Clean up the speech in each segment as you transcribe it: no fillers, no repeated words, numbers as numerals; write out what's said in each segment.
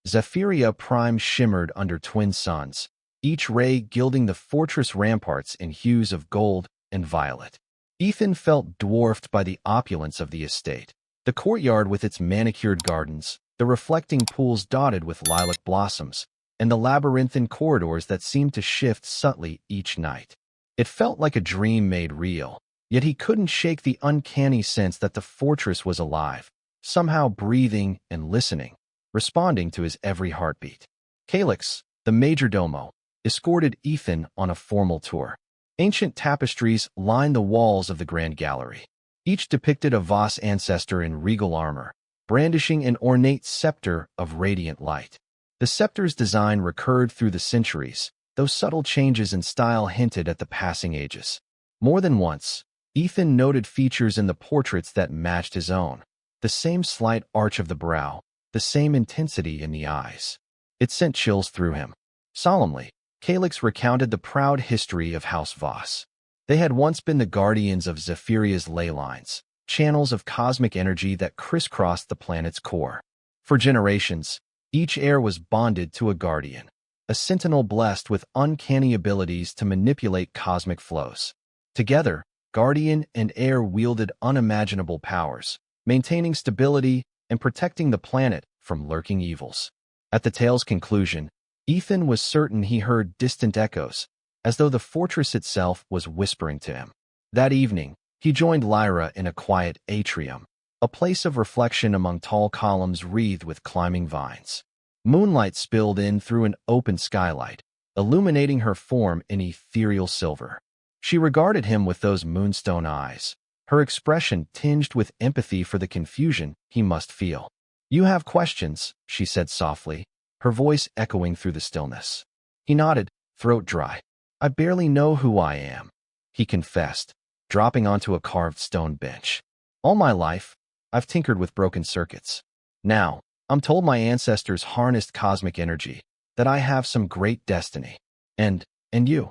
Zephyria Prime shimmered under twin suns, each ray gilding the fortress ramparts in hues of gold and violet. Ethan felt dwarfed by the opulence of the estate. The courtyard with its manicured gardens, the reflecting pools dotted with lilac blossoms, and the labyrinthine corridors that seemed to shift subtly each night. It felt like a dream made real, yet he couldn't shake the uncanny sense that the fortress was alive, somehow breathing and listening, responding to his every heartbeat. Calyx, the majordomo, escorted Ethan on a formal tour. Ancient tapestries lined the walls of the grand gallery. Each depicted a Voss ancestor in regal armor, brandishing an ornate scepter of radiant light. The scepter's design recurred through the centuries, though subtle changes in style hinted at the passing ages. More than once, Ethan noted features in the portraits that matched his own. The same slight arch of the brow, the same intensity in the eyes. It sent chills through him. Solemnly, Calyx recounted the proud history of House Voss. They had once been the guardians of Zephyria's ley lines, channels of cosmic energy that crisscrossed the planet's core. For generations, each heir was bonded to a guardian, a sentinel blessed with uncanny abilities to manipulate cosmic flows. Together, guardian and heir wielded unimaginable powers, maintaining stability and protecting the planet from lurking evils. At the tale's conclusion, Ethan was certain he heard distant echoes, as though the fortress itself was whispering to him. That evening, he joined Lyra in a quiet atrium, a place of reflection among tall columns wreathed with climbing vines. Moonlight spilled in through an open skylight, illuminating her form in ethereal silver. She regarded him with those moonstone eyes, her expression tinged with empathy for the confusion he must feel. "You have questions," she said softly, her voice echoing through the stillness. He nodded, throat dry. "I barely know who I am," he confessed, dropping onto a carved stone bench. "All my life, I've tinkered with broken circuits. Now, I'm told my ancestors harnessed cosmic energy, that I have some great destiny. And you."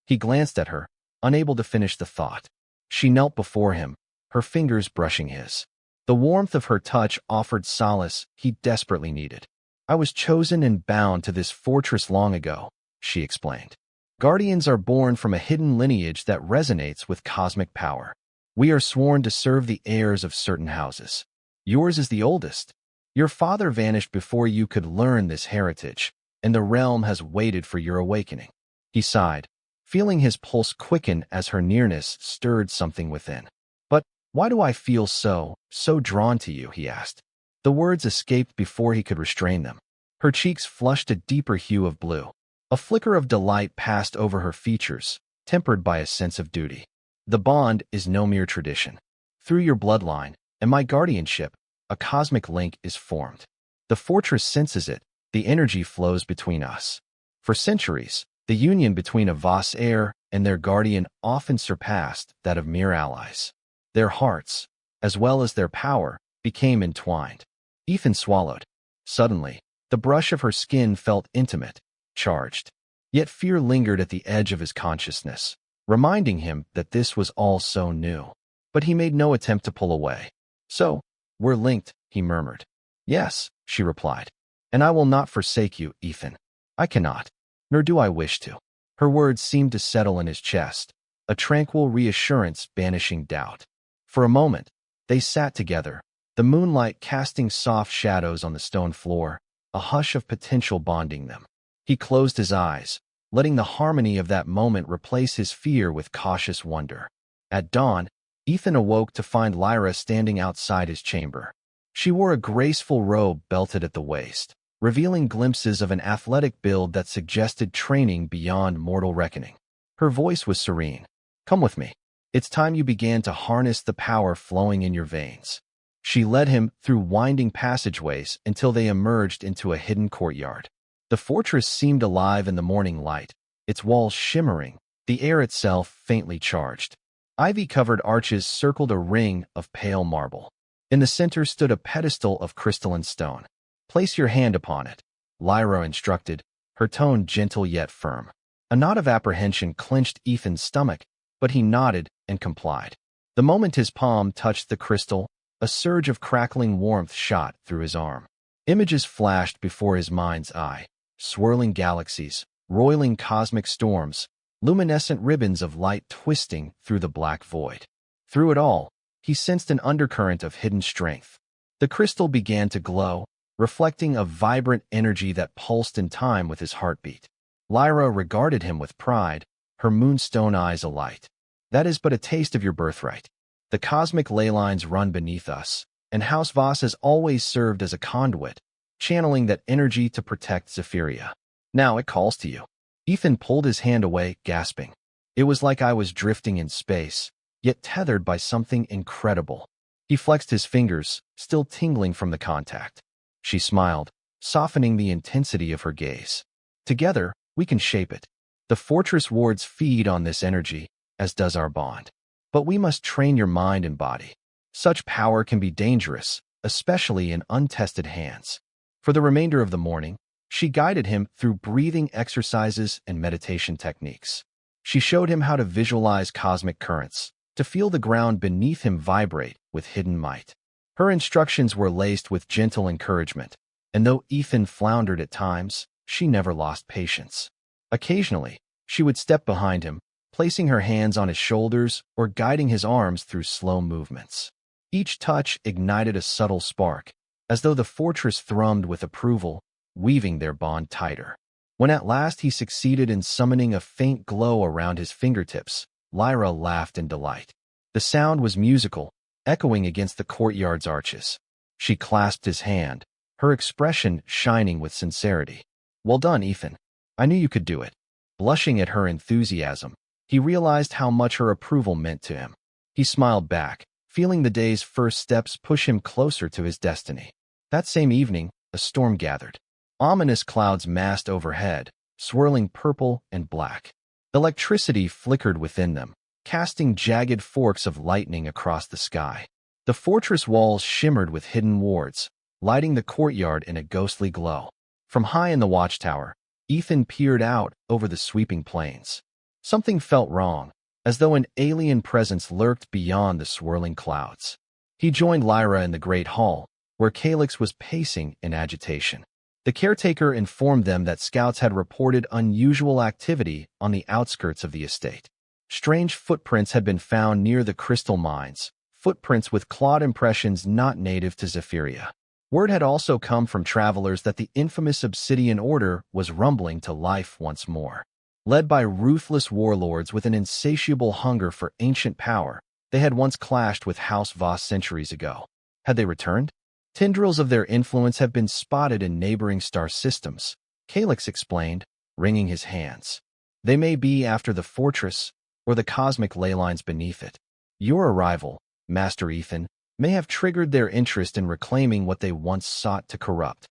He glanced at her, unable to finish the thought. She knelt before him, her fingers brushing his. The warmth of her touch offered solace he desperately needed. "I was chosen and bound to this fortress long ago," she explained. "Guardians are born from a hidden lineage that resonates with cosmic power. We are sworn to serve the heirs of certain houses. Yours is the oldest. Your father vanished before you could learn this heritage, and the realm has waited for your awakening." He sighed, feeling his pulse quicken as her nearness stirred something within. "But why do I feel so drawn to you?" he asked. The words escaped before he could restrain them. Her cheeks flushed a deeper hue of blue. A flicker of delight passed over her features, tempered by a sense of duty. "The bond is no mere tradition. Through your bloodline and my guardianship, a cosmic link is formed. The fortress senses it, the energy flows between us. For centuries, the union between a Voss heir and their guardian often surpassed that of mere allies. Their hearts, as well as their power, became entwined." Ethan swallowed. Suddenly, the brush of her skin felt intimate, charged. Yet fear lingered at the edge of his consciousness, reminding him that this was all so new. But he made no attempt to pull away. "So, we're linked," he murmured. "Yes," she replied. "And I will not forsake you, Ethan. I cannot, nor do I wish to." Her words seemed to settle in his chest, a tranquil reassurance banishing doubt. For a moment, they sat together, the moonlight casting soft shadows on the stone floor, a hush of potential bonding them. He closed his eyes, letting the harmony of that moment replace his fear with cautious wonder. At dawn, Ethan awoke to find Lyra standing outside his chamber. She wore a graceful robe belted at the waist, revealing glimpses of an athletic build that suggested training beyond mortal reckoning. Her voice was serene. "Come with me. It's time you began to harness the power flowing in your veins." She led him through winding passageways until they emerged into a hidden courtyard. The fortress seemed alive in the morning light, its walls shimmering, the air itself faintly charged. Ivy-covered arches circled a ring of pale marble. In the center stood a pedestal of crystalline stone. "Place your hand upon it," Lyra instructed, her tone gentle yet firm. A knot of apprehension clenched Ethan's stomach, but he nodded and complied. The moment his palm touched the crystal, a surge of crackling warmth shot through his arm. Images flashed before his mind's eye, swirling galaxies, roiling cosmic storms, luminescent ribbons of light twisting through the black void. Through it all, he sensed an undercurrent of hidden strength. The crystal began to glow, reflecting a vibrant energy that pulsed in time with his heartbeat. Lyra regarded him with pride, her moonstone eyes alight. That is but a taste of your birthright. The cosmic ley lines run beneath us, and House Voss has always served as a conduit, channeling that energy to protect Zephyria. Now it calls to you. Ethan pulled his hand away, gasping. It was like I was drifting in space, yet tethered by something incredible. He flexed his fingers, still tingling from the contact. She smiled, softening the intensity of her gaze. Together, we can shape it. The fortress wards feed on this energy, as does our bond. But we must train your mind and body. Such power can be dangerous, especially in untested hands. For the remainder of the morning, she guided him through breathing exercises and meditation techniques. She showed him how to visualize cosmic currents, to feel the ground beneath him vibrate with hidden might. Her instructions were laced with gentle encouragement, and though Ethan floundered at times, she never lost patience. Occasionally, she would step behind him, placing her hands on his shoulders or guiding his arms through slow movements. Each touch ignited a subtle spark, as though the fortress thrummed with approval, weaving their bond tighter. When at last he succeeded in summoning a faint glow around his fingertips, Lyra laughed in delight. The sound was musical, echoing against the courtyard's arches. She clasped his hand, her expression shining with sincerity. Well done, Ethan. I knew you could do it. Blushing at her enthusiasm, he realized how much her approval meant to him. He smiled back, feeling the day's first steps push him closer to his destiny. That same evening, a storm gathered. Ominous clouds massed overhead, swirling purple and black. Electricity flickered within them, casting jagged forks of lightning across the sky. The fortress walls shimmered with hidden wards, lighting the courtyard in a ghostly glow. From high in the watchtower, Ethan peered out over the sweeping plains. Something felt wrong, as though an alien presence lurked beyond the swirling clouds. He joined Lyra in the great hall, where Calyx was pacing in agitation. The caretaker informed them that scouts had reported unusual activity on the outskirts of the estate. Strange footprints had been found near the crystal mines, footprints with clawed impressions not native to Zephyria. Word had also come from travelers that the infamous Obsidian Order was rumbling to life once more. Led by ruthless warlords with an insatiable hunger for ancient power, they had once clashed with House Voss centuries ago. Had they returned? Tendrils of their influence have been spotted in neighboring star systems, Calyx explained, wringing his hands. They may be after the fortress or the cosmic ley lines beneath it. Your arrival, Master Ethan, may have triggered their interest in reclaiming what they once sought to corrupt.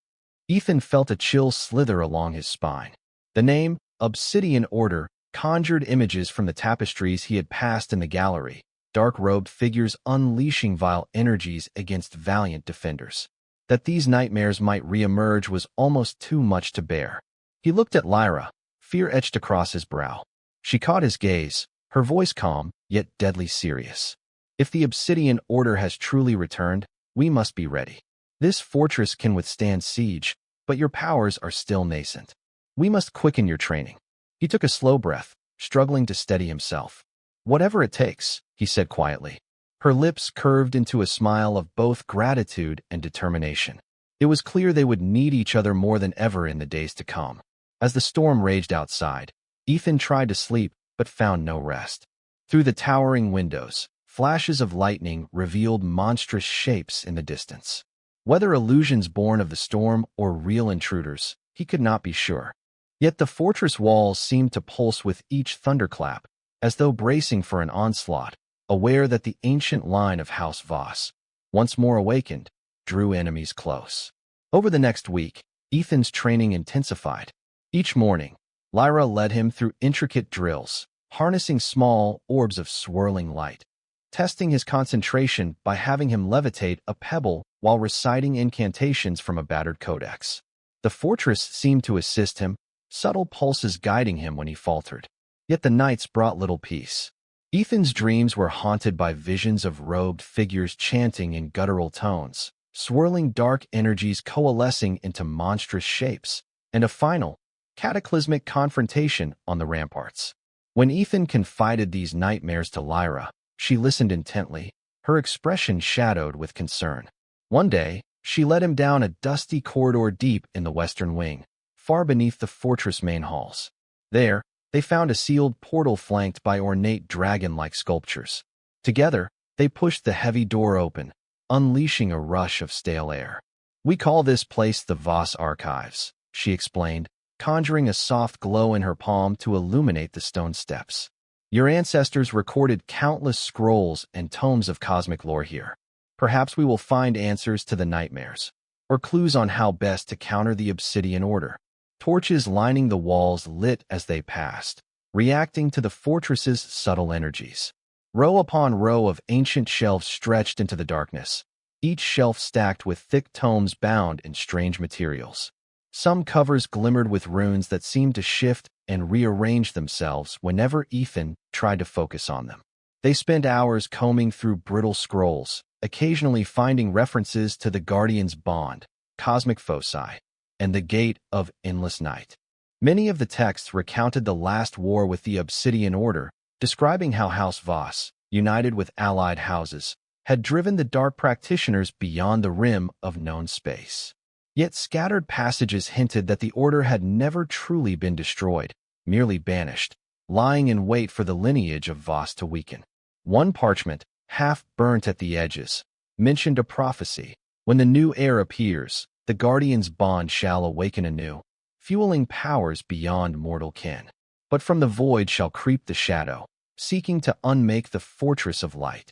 Ethan felt a chill slither along his spine. The name, Obsidian Order, conjured images from the tapestries he had passed in the gallery, dark-robed figures unleashing vile energies against valiant defenders. That these nightmares might re-emerge was almost too much to bear. He looked at Lyra, fear etched across his brow. She caught his gaze, her voice calm, yet deadly serious. If the Obsidian Order has truly returned, we must be ready. This fortress can withstand siege, but your powers are still nascent. We must quicken your training. He took a slow breath, struggling to steady himself. Whatever it takes, he said quietly. Her lips curved into a smile of both gratitude and determination. It was clear they would need each other more than ever in the days to come. As the storm raged outside, Ethan tried to sleep but found no rest. Through the towering windows, flashes of lightning revealed monstrous shapes in the distance. Whether illusions born of the storm or real intruders, he could not be sure. Yet the fortress walls seemed to pulse with each thunderclap, as though bracing for an onslaught, aware that the ancient line of House Voss, once more awakened, drew enemies close. Over the next week, Ethan's training intensified. Each morning, Lyra led him through intricate drills, harnessing small orbs of swirling light, testing his concentration by having him levitate a pebble while reciting incantations from a battered codex. The fortress seemed to assist him, subtle pulses guiding him when he faltered. Yet the nights brought little peace. Ethan's dreams were haunted by visions of robed figures chanting in guttural tones, swirling dark energies coalescing into monstrous shapes, and a final, cataclysmic confrontation on the ramparts. When Ethan confided these nightmares to Lyra, she listened intently, her expression shadowed with concern. One day, she led him down a dusty corridor deep in the western wing, far beneath the fortress main halls. There, they found a sealed portal flanked by ornate dragon-like sculptures. Together, they pushed the heavy door open, unleashing a rush of stale air. "We call this place the Voss Archives," she explained, conjuring a soft glow in her palm to illuminate the stone steps. "Your ancestors recorded countless scrolls and tomes of cosmic lore here. Perhaps we will find answers to the nightmares, or clues on how best to counter the Obsidian Order." Torches lining the walls lit as they passed, reacting to the fortress's subtle energies. Row upon row of ancient shelves stretched into the darkness, each shelf stacked with thick tomes bound in strange materials. Some covers glimmered with runes that seemed to shift and rearrange themselves whenever Ethan tried to focus on them. They spent hours combing through brittle scrolls, occasionally finding references to the Guardian's Bond, cosmic foci, and the Gate of Endless Night. Many of the texts recounted the last war with the Obsidian Order, describing how House Voss, united with allied houses, had driven the dark practitioners beyond the rim of known space. Yet scattered passages hinted that the Order had never truly been destroyed, merely banished, lying in wait for the lineage of Voss to weaken. One parchment, half burnt at the edges, mentioned a prophecy: "When the new heir appears, the Guardian's Bond shall awaken anew, fueling powers beyond mortal ken. But from the void shall creep the shadow, seeking to unmake the fortress of light."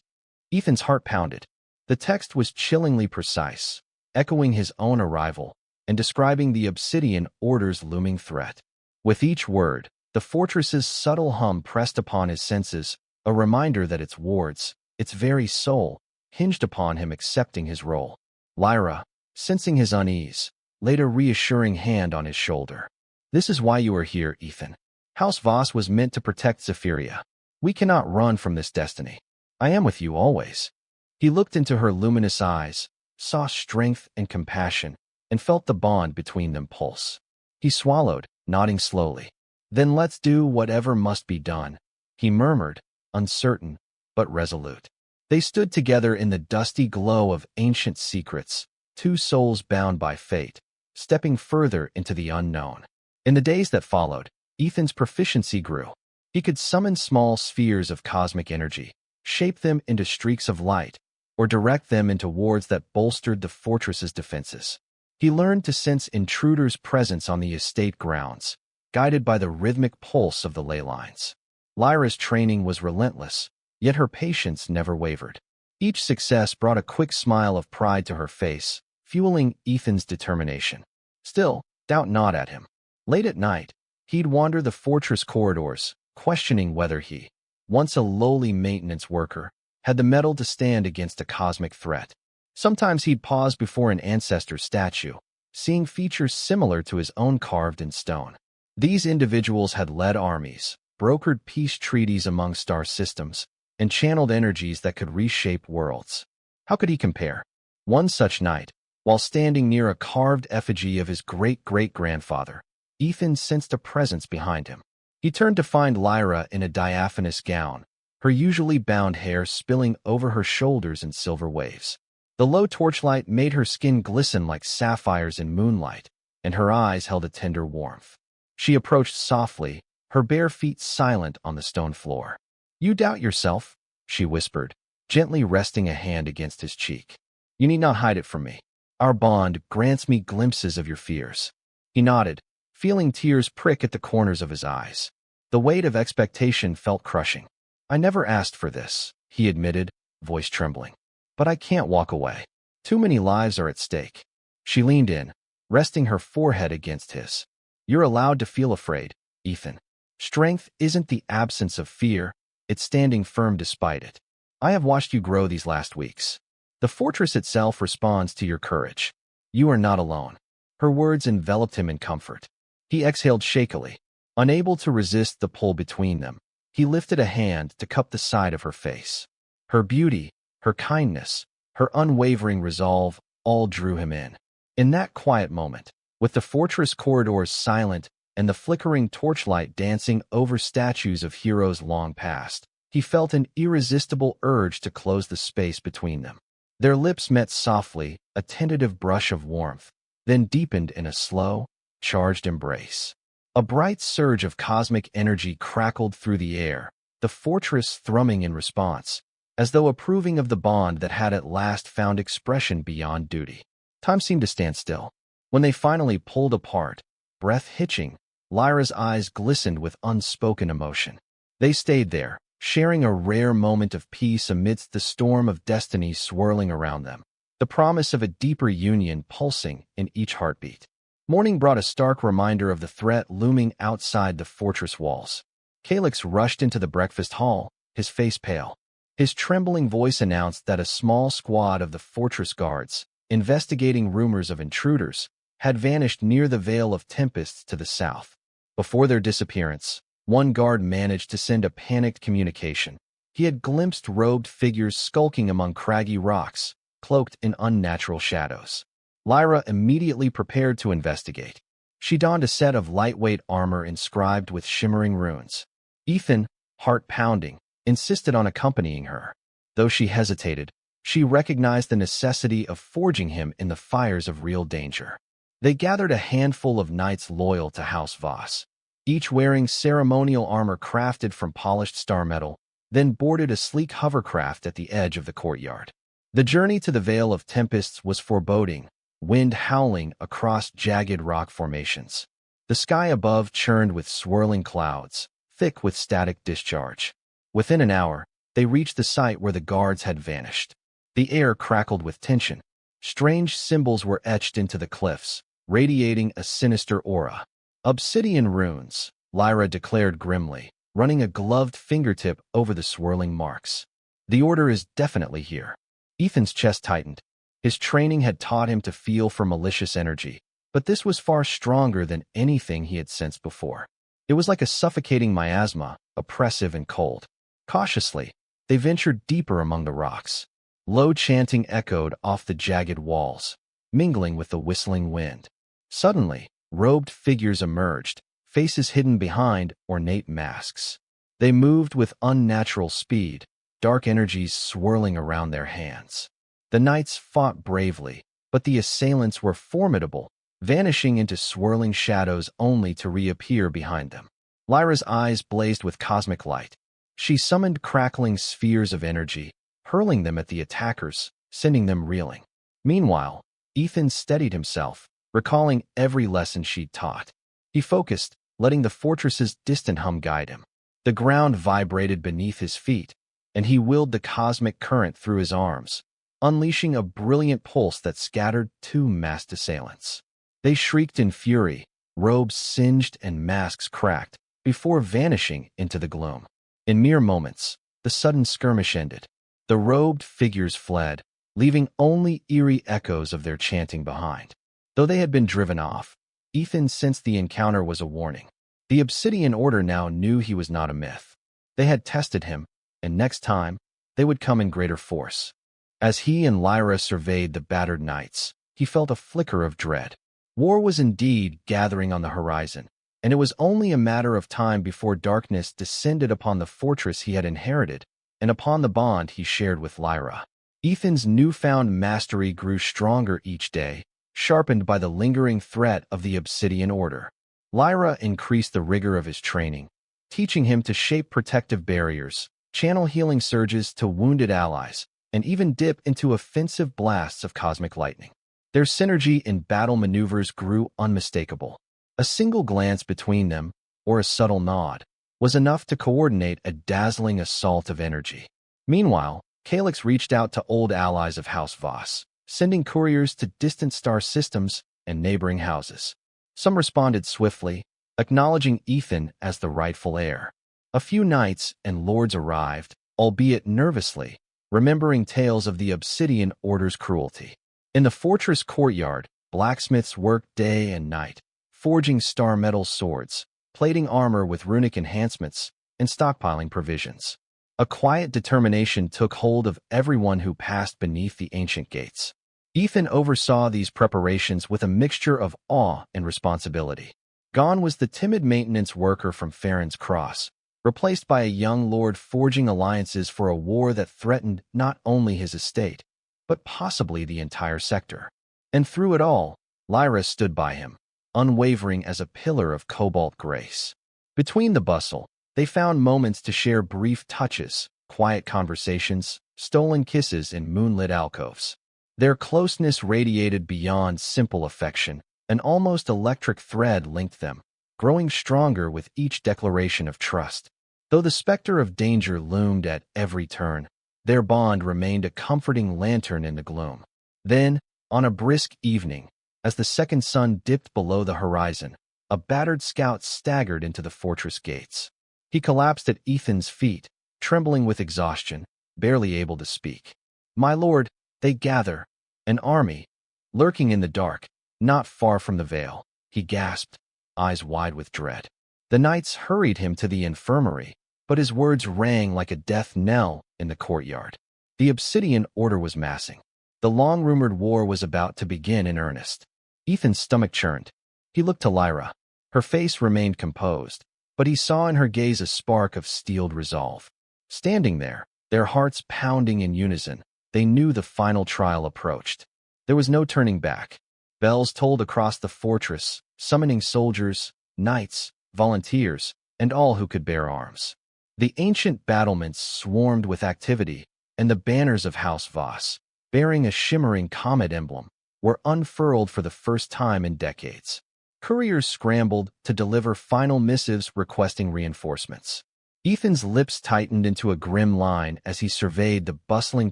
Ethan's heart pounded. The text was chillingly precise, echoing his own arrival and describing the Obsidian Order's looming threat. With each word, the fortress's subtle hum pressed upon his senses, a reminder that its wards, its very soul, hinged upon him accepting his role. Lyra, sensing his unease, laid a reassuring hand on his shoulder. "This is why you are here, Ethan. House Voss was meant to protect Zephyria. We cannot run from this destiny. I am with you always." He looked into her luminous eyes, saw strength and compassion, and felt the bond between them pulse. He swallowed, nodding slowly. "Then let's do whatever must be done," he murmured, uncertain but resolute. They stood together in the dusty glow of ancient secrets, two souls bound by fate, stepping further into the unknown. In the days that followed, Ethan's proficiency grew. He could summon small spheres of cosmic energy, shape them into streaks of light, or direct them into wards that bolstered the fortress's defenses. He learned to sense intruders' presence on the estate grounds, guided by the rhythmic pulse of the ley lines. Lyra's training was relentless, yet her patience never wavered. Each success brought a quick smile of pride to her face, fueling Ethan's determination. Still, doubt gnawed at him. Late at night, he'd wander the fortress corridors, questioning whether he, once a lowly maintenance worker, had the mettle to stand against a cosmic threat. Sometimes he'd pause before an ancestor statue, seeing features similar to his own carved in stone. These individuals had led armies, brokered peace treaties among star systems, and channeled energies that could reshape worlds. How could he compare? One such night, while standing near a carved effigy of his great-great-grandfather, Ethan sensed a presence behind him. He turned to find Lyra in a diaphanous gown, her usually bound hair spilling over her shoulders in silver waves. The low torchlight made her skin glisten like sapphires in moonlight, and her eyes held a tender warmth. She approached softly, her bare feet silent on the stone floor. "You doubt yourself?" she whispered, gently resting a hand against his cheek. "You need not hide it from me. Our bond grants me glimpses of your fears." He nodded, feeling tears prick at the corners of his eyes. The weight of expectation felt crushing. "I never asked for this," he admitted, voice trembling. "But I can't walk away. Too many lives are at stake." She leaned in, resting her forehead against his. "You're allowed to feel afraid, Ethan. Strength isn't the absence of fear, it's standing firm despite it. I have watched you grow these last weeks. The fortress itself responds to your courage. You are not alone." Her words enveloped him in comfort. He exhaled shakily, unable to resist the pull between them. He lifted a hand to cup the side of her face. Her beauty, her kindness, her unwavering resolve, all drew him in. In that quiet moment, with the fortress corridors silent and the flickering torchlight dancing over statues of heroes long past, he felt an irresistible urge to close the space between them. Their lips met softly, a tentative brush of warmth, then deepened in a slow, charged embrace. A bright surge of cosmic energy crackled through the air, the fortress thrumming in response, as though approving of the bond that had at last found expression beyond duty. Time seemed to stand still. When they finally pulled apart, breath hitching, Lyra's eyes glistened with unspoken emotion. They stayed there, sharing a rare moment of peace amidst the storm of destiny swirling around them, the promise of a deeper union pulsing in each heartbeat. Morning brought a stark reminder of the threat looming outside the fortress walls. Calyx rushed into the breakfast hall, his face pale. His trembling voice announced that a small squad of the fortress guards, investigating rumors of intruders, had vanished near the Veil of Tempests to the south. Before their disappearance, one guard managed to send a panicked communication. He had glimpsed robed figures skulking among craggy rocks, cloaked in unnatural shadows. Lyra immediately prepared to investigate. She donned a set of lightweight armor inscribed with shimmering runes. Ethan, heart pounding, insisted on accompanying her. Though she hesitated, she recognized the necessity of forging him in the fires of real danger. They gathered a handful of knights loyal to House Voss, each wearing ceremonial armor crafted from polished star metal, then boarded a sleek hovercraft at the edge of the courtyard. The journey to the Veil of Tempests was foreboding, wind howling across jagged rock formations. The sky above churned with swirling clouds, thick with static discharge. Within an hour, they reached the site where the guards had vanished. The air crackled with tension. Strange symbols were etched into the cliffs, radiating a sinister aura. Obsidian runes, Lyra declared grimly, running a gloved fingertip over the swirling marks. The order is definitely here. Ethan's chest tightened. His training had taught him to feel for malicious energy, but this was far stronger than anything he had sensed before. It was like a suffocating miasma, oppressive and cold. Cautiously, they ventured deeper among the rocks. Low chanting echoed off the jagged walls, mingling with the whistling wind. Suddenly, robed figures emerged, faces hidden behind ornate masks. They moved with unnatural speed, dark energies swirling around their hands. The knights fought bravely, but the assailants were formidable, vanishing into swirling shadows only to reappear behind them. Lyra's eyes blazed with cosmic light. She summoned crackling spheres of energy, hurling them at the attackers, sending them reeling. Meanwhile, Ethan steadied himself, recalling every lesson she'd taught. He focused, letting the fortress's distant hum guide him. The ground vibrated beneath his feet, and he willed the cosmic current through his arms, unleashing a brilliant pulse that scattered two masked assailants. They shrieked in fury, robes singed and masks cracked, before vanishing into the gloom. In mere moments, the sudden skirmish ended. The robed figures fled, leaving only eerie echoes of their chanting behind. Though they had been driven off, Ethan sensed the encounter was a warning. The Obsidian Order now knew he was not a myth. They had tested him, and next time, they would come in greater force. As he and Lyra surveyed the battered knights, he felt a flicker of dread. War was indeed gathering on the horizon, and it was only a matter of time before darkness descended upon the fortress he had inherited and upon the bond he shared with Lyra. Ethan's newfound mastery grew stronger each day, sharpened by the lingering threat of the Obsidian Order. Lyra increased the rigor of his training, teaching him to shape protective barriers, channel healing surges to wounded allies, and even dip into offensive blasts of cosmic lightning. Their synergy in battle maneuvers grew unmistakable. A single glance between them, or a subtle nod, was enough to coordinate a dazzling assault of energy. Meanwhile, Calyx reached out to old allies of House Voss, sending couriers to distant star systems and neighboring houses. Some responded swiftly, acknowledging Ethan as the rightful heir. A few knights and lords arrived, albeit nervously, remembering tales of the Obsidian Order's cruelty. In the fortress courtyard, blacksmiths worked day and night, forging star metal swords, plating armor with runic enhancements, and stockpiling provisions. A quiet determination took hold of everyone who passed beneath the ancient gates. Ethan oversaw these preparations with a mixture of awe and responsibility. Gone was the timid maintenance worker from Farron's Cross, replaced by a young lord forging alliances for a war that threatened not only his estate, but possibly the entire sector. And through it all, Lyra stood by him, unwavering as a pillar of cobalt grace. Between the bustle, they found moments to share brief touches, quiet conversations, stolen kisses in moonlit alcoves. Their closeness radiated beyond simple affection. An almost electric thread linked them, growing stronger with each declaration of trust. Though the specter of danger loomed at every turn, their bond remained a comforting lantern in the gloom. Then, on a brisk evening, as the second sun dipped below the horizon, a battered scout staggered into the fortress gates. He collapsed at Ethan's feet, trembling with exhaustion, barely able to speak. "My lord, they gather, an army, lurking in the dark, not far from the Vale," he gasped, eyes wide with dread. The knights hurried him to the infirmary, but his words rang like a death knell in the courtyard. The Obsidian Order was massing. The long-rumored war was about to begin in earnest. Ethan's stomach churned. He looked to Lyra. Her face remained composed, but he saw in her gaze a spark of steeled resolve. Standing there, their hearts pounding in unison, they knew the final trial approached. There was no turning back. Bells tolled across the fortress, summoning soldiers, knights, volunteers, and all who could bear arms. The ancient battlements swarmed with activity, and the banners of House Voss, bearing a shimmering comet emblem, were unfurled for the first time in decades. Couriers scrambled to deliver final missives requesting reinforcements. Ethan's lips tightened into a grim line as he surveyed the bustling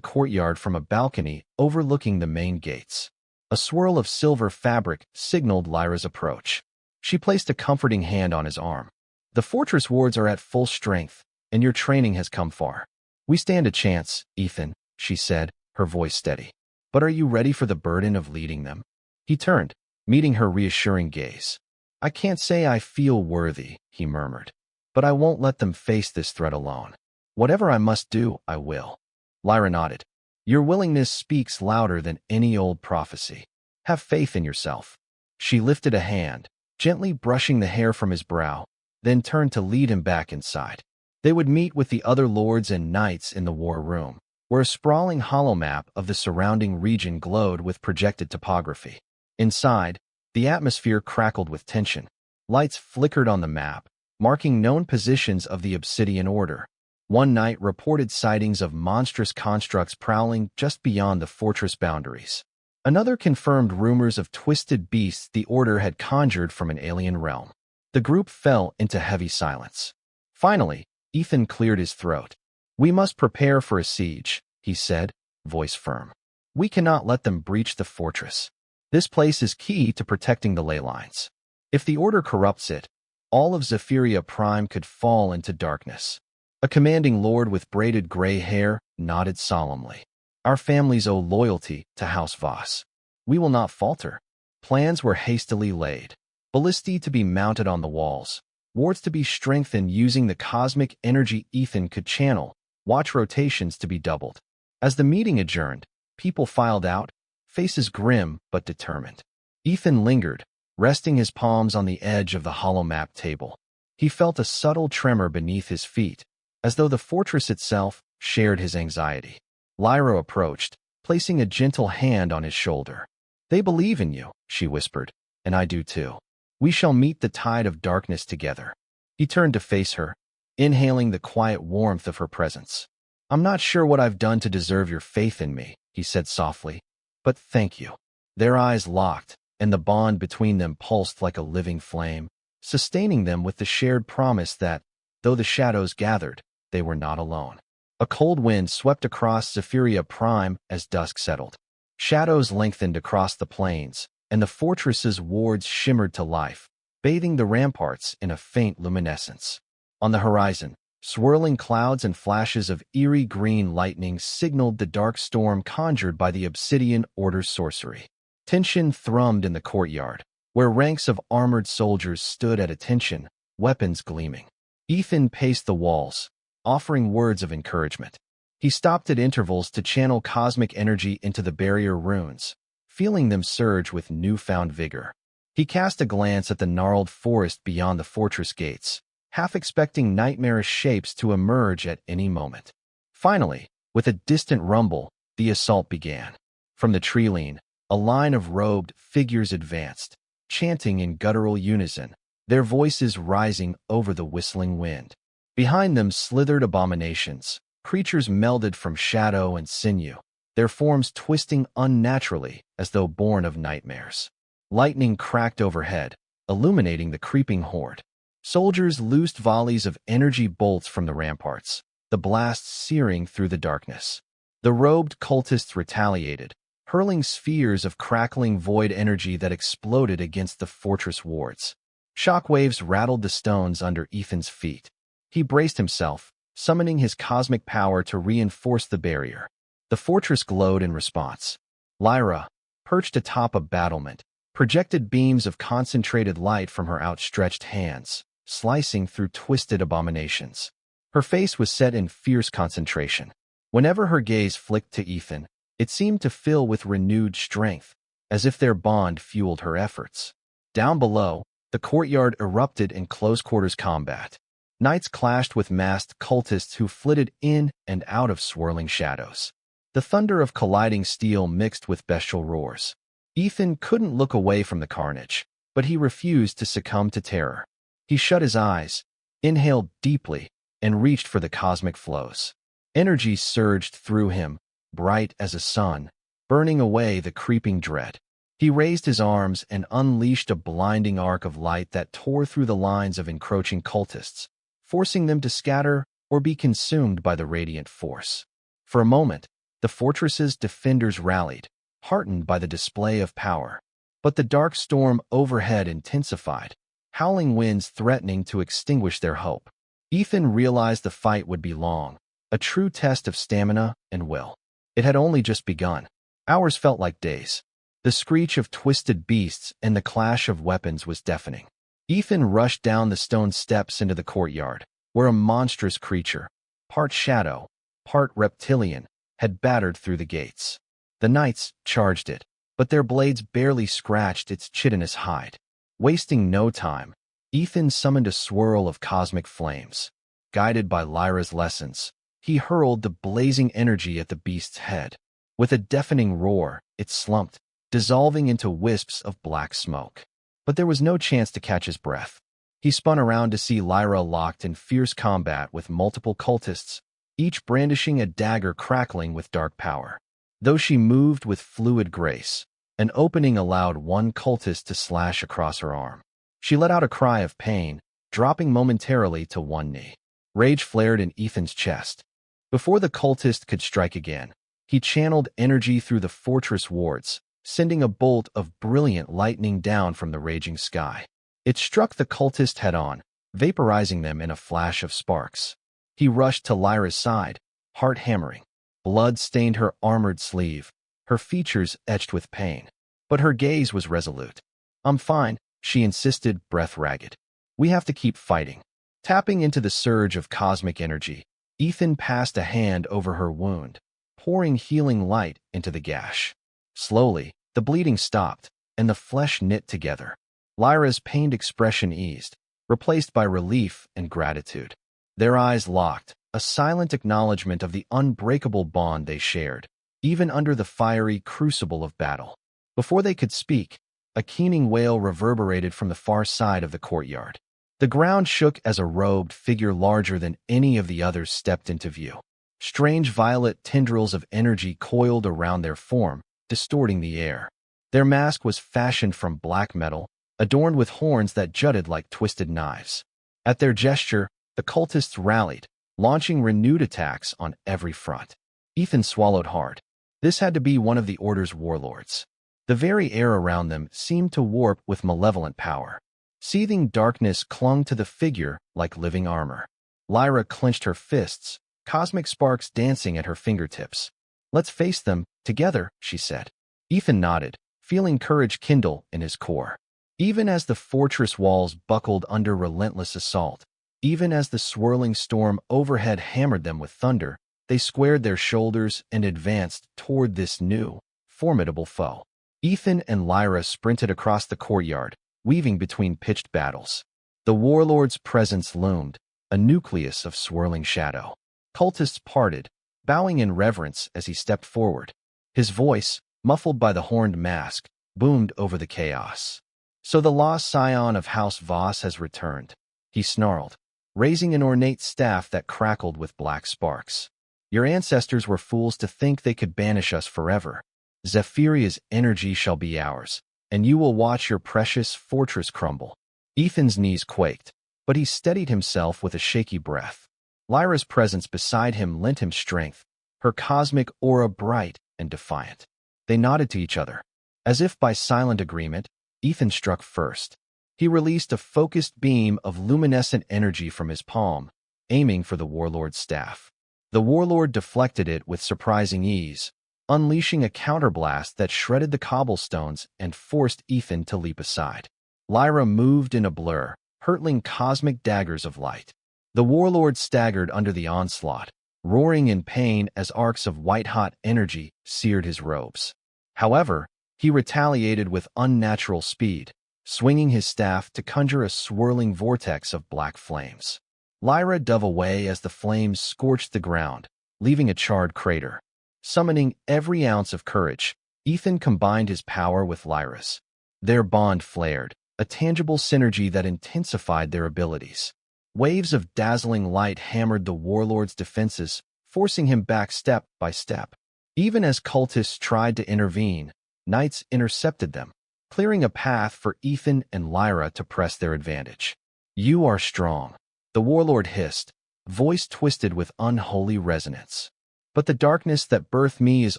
courtyard from a balcony overlooking the main gates. A swirl of silver fabric signaled Lyra's approach. She placed a comforting hand on his arm. "The fortress wards are at full strength, and your training has come far. We stand a chance, Ethan," she said, her voice steady. "But are you ready for the burden of leading them?" He turned, meeting her reassuring gaze. "I can't say I feel worthy," he murmured, "but I won't let them face this threat alone. Whatever I must do, I will." Lyra nodded. "Your willingness speaks louder than any old prophecy. Have faith in yourself." She lifted a hand, gently brushing the hair from his brow, then turned to lead him back inside. They would meet with the other lords and knights in the war room, where a sprawling holomap of the surrounding region glowed with projected topography. Inside, the atmosphere crackled with tension. Lights flickered on the map, marking known positions of the Obsidian Order. One knight reported sightings of monstrous constructs prowling just beyond the fortress boundaries. Another confirmed rumors of twisted beasts the Order had conjured from an alien realm. The group fell into heavy silence. Finally, Ethan cleared his throat. "We must prepare for a siege," he said, voice firm. "We cannot let them breach the fortress. This place is key to protecting the ley lines. If the Order corrupts it, all of Zephyria Prime could fall into darkness." A commanding lord with braided gray hair nodded solemnly. "Our families owe loyalty to House Voss. We will not falter." Plans were hastily laid. Ballistae to be mounted on the walls, wards to be strengthened using the cosmic energy Ethan could channel, watch rotations to be doubled. As the meeting adjourned, people filed out, faces grim but determined. Ethan lingered, resting his palms on the edge of the holomap table. He felt a subtle tremor beneath his feet, as though the fortress itself shared his anxiety. Lyra approached, placing a gentle hand on his shoulder. "They believe in you," she whispered, "and I do too. We shall meet the tide of darkness together." He turned to face her, inhaling the quiet warmth of her presence. "I'm not sure what I've done to deserve your faith in me," he said softly, "but thank you." Their eyes locked, and the bond between them pulsed like a living flame, sustaining them with the shared promise that, though the shadows gathered, they were not alone. A cold wind swept across Zephyria Prime as dusk settled. Shadows lengthened across the plains, and the fortress's wards shimmered to life, bathing the ramparts in a faint luminescence. On the horizon, swirling clouds and flashes of eerie green lightning signaled the dark storm conjured by the Obsidian Order's sorcery. Tension thrummed in the courtyard, where ranks of armored soldiers stood at attention, weapons gleaming. Ethan paced the walls, offering words of encouragement. He stopped at intervals to channel cosmic energy into the barrier runes, feeling them surge with newfound vigor. He cast a glance at the gnarled forest beyond the fortress gates, half expecting nightmarish shapes to emerge at any moment. Finally, with a distant rumble, the assault began. From the tree-line, a line of robed figures advanced, chanting in guttural unison, their voices rising over the whistling wind. Behind them slithered abominations, creatures melded from shadow and sinew, their forms twisting unnaturally as though born of nightmares. Lightning cracked overhead, illuminating the creeping horde. Soldiers loosed volleys of energy bolts from the ramparts, the blasts searing through the darkness. The robed cultists retaliated, hurling spheres of crackling void energy that exploded against the fortress wards. Shockwaves rattled the stones under Ethan's feet. He braced himself, summoning his cosmic power to reinforce the barrier. The fortress glowed in response. Lyra, perched atop a battlement, projected beams of concentrated light from her outstretched hands, slicing through twisted abominations. Her face was set in fierce concentration. Whenever her gaze flicked to Ethan, it seemed to fill with renewed strength, as if their bond fueled her efforts. Down below, the courtyard erupted in close-quarters combat. Knights clashed with masked cultists who flitted in and out of swirling shadows. The thunder of colliding steel mixed with bestial roars. Ethan couldn't look away from the carnage, but he refused to succumb to terror. He shut his eyes, inhaled deeply, and reached for the cosmic flows. Energy surged through him, bright as a sun, burning away the creeping dread. He raised his arms and unleashed a blinding arc of light that tore through the lines of encroaching cultists, forcing them to scatter or be consumed by the radiant force. For a moment, the fortress's defenders rallied, heartened by the display of power. But the dark storm overhead intensified, howling winds threatening to extinguish their hope. Ethan realized the fight would be long, a true test of stamina and will. It had only just begun. Hours felt like days. The screech of twisted beasts and the clash of weapons was deafening. Ethan rushed down the stone steps into the courtyard, where a monstrous creature, part shadow, part reptilian, had battered through the gates. The knights charged it, but their blades barely scratched its chitinous hide. Wasting no time, Ethan summoned a swirl of cosmic flames. Guided by Lyra's lessons, he hurled the blazing energy at the beast's head. With a deafening roar, it slumped, dissolving into wisps of black smoke. But there was no chance to catch his breath. He spun around to see Lyra locked in fierce combat with multiple cultists, each brandishing a dagger crackling with dark power. Though she moved with fluid grace, an opening allowed one cultist to slash across her arm. She let out a cry of pain, dropping momentarily to one knee. Rage flared in Ethan's chest. Before the cultist could strike again, he channeled energy through the fortress wards, sending a bolt of brilliant lightning down from the raging sky. It struck the cultist head-on, vaporizing them in a flash of sparks. He rushed to Lyra's side, heart hammering. Blood stained her armored sleeve, her features etched with pain. But her gaze was resolute. "I'm fine," she insisted, breath ragged. "We have to keep fighting." Tapping into the surge of cosmic energy, Ethan passed a hand over her wound, pouring healing light into the gash. Slowly, the bleeding stopped, and the flesh knit together. Lyra's pained expression eased, replaced by relief and gratitude. Their eyes locked, a silent acknowledgement of the unbreakable bond they shared, even under the fiery crucible of battle. Before they could speak, a keening wail reverberated from the far side of the courtyard. The ground shook as a robed figure larger than any of the others stepped into view. Strange violet tendrils of energy coiled around their form, distorting the air. Their mask was fashioned from black metal, adorned with horns that jutted like twisted knives. At their gesture, the cultists rallied, launching renewed attacks on every front. Ethan swallowed hard. This had to be one of the Order's warlords. The very air around them seemed to warp with malevolent power. Seething darkness clung to the figure like living armor. Lyra clenched her fists, cosmic sparks dancing at her fingertips. "Let's face them, together," she said. Ethan nodded, feeling courage kindle in his core. Even as the fortress walls buckled under relentless assault, even as the swirling storm overhead hammered them with thunder, they squared their shoulders and advanced toward this new, formidable foe. Ethan and Lyra sprinted across the courtyard, weaving between pitched battles. The warlord's presence loomed, a nucleus of swirling shadow. Cultists parted, bowing in reverence as he stepped forward. His voice, muffled by the horned mask, boomed over the chaos. "So the lost scion of House Voss has returned," he snarled, raising an ornate staff that crackled with black sparks. "Your ancestors were fools to think they could banish us forever. Zephyrria's energy shall be ours, and you will watch your precious fortress crumble." Ethan's knees quaked, but he steadied himself with a shaky breath. Lyra's presence beside him lent him strength, her cosmic aura bright and defiant. They nodded to each other. As if by silent agreement, Ethan struck first. He released a focused beam of luminescent energy from his palm, aiming for the warlord's staff. The warlord deflected it with surprising ease, unleashing a counterblast that shredded the cobblestones and forced Ethan to leap aside. Lyra moved in a blur, hurtling cosmic daggers of light. The warlord staggered under the onslaught, roaring in pain as arcs of white-hot energy seared his robes. However, he retaliated with unnatural speed, swinging his staff to conjure a swirling vortex of black flames. Lyra dove away as the flames scorched the ground, leaving a charred crater. Summoning every ounce of courage, Ethan combined his power with Lyra's. Their bond flared, a tangible synergy that intensified their abilities. Waves of dazzling light hammered the warlord's defenses, forcing him back step by step. Even as cultists tried to intervene, knights intercepted them, clearing a path for Ethan and Lyra to press their advantage. "You are strong," the warlord hissed, voice twisted with unholy resonance. "But the darkness that birthed me is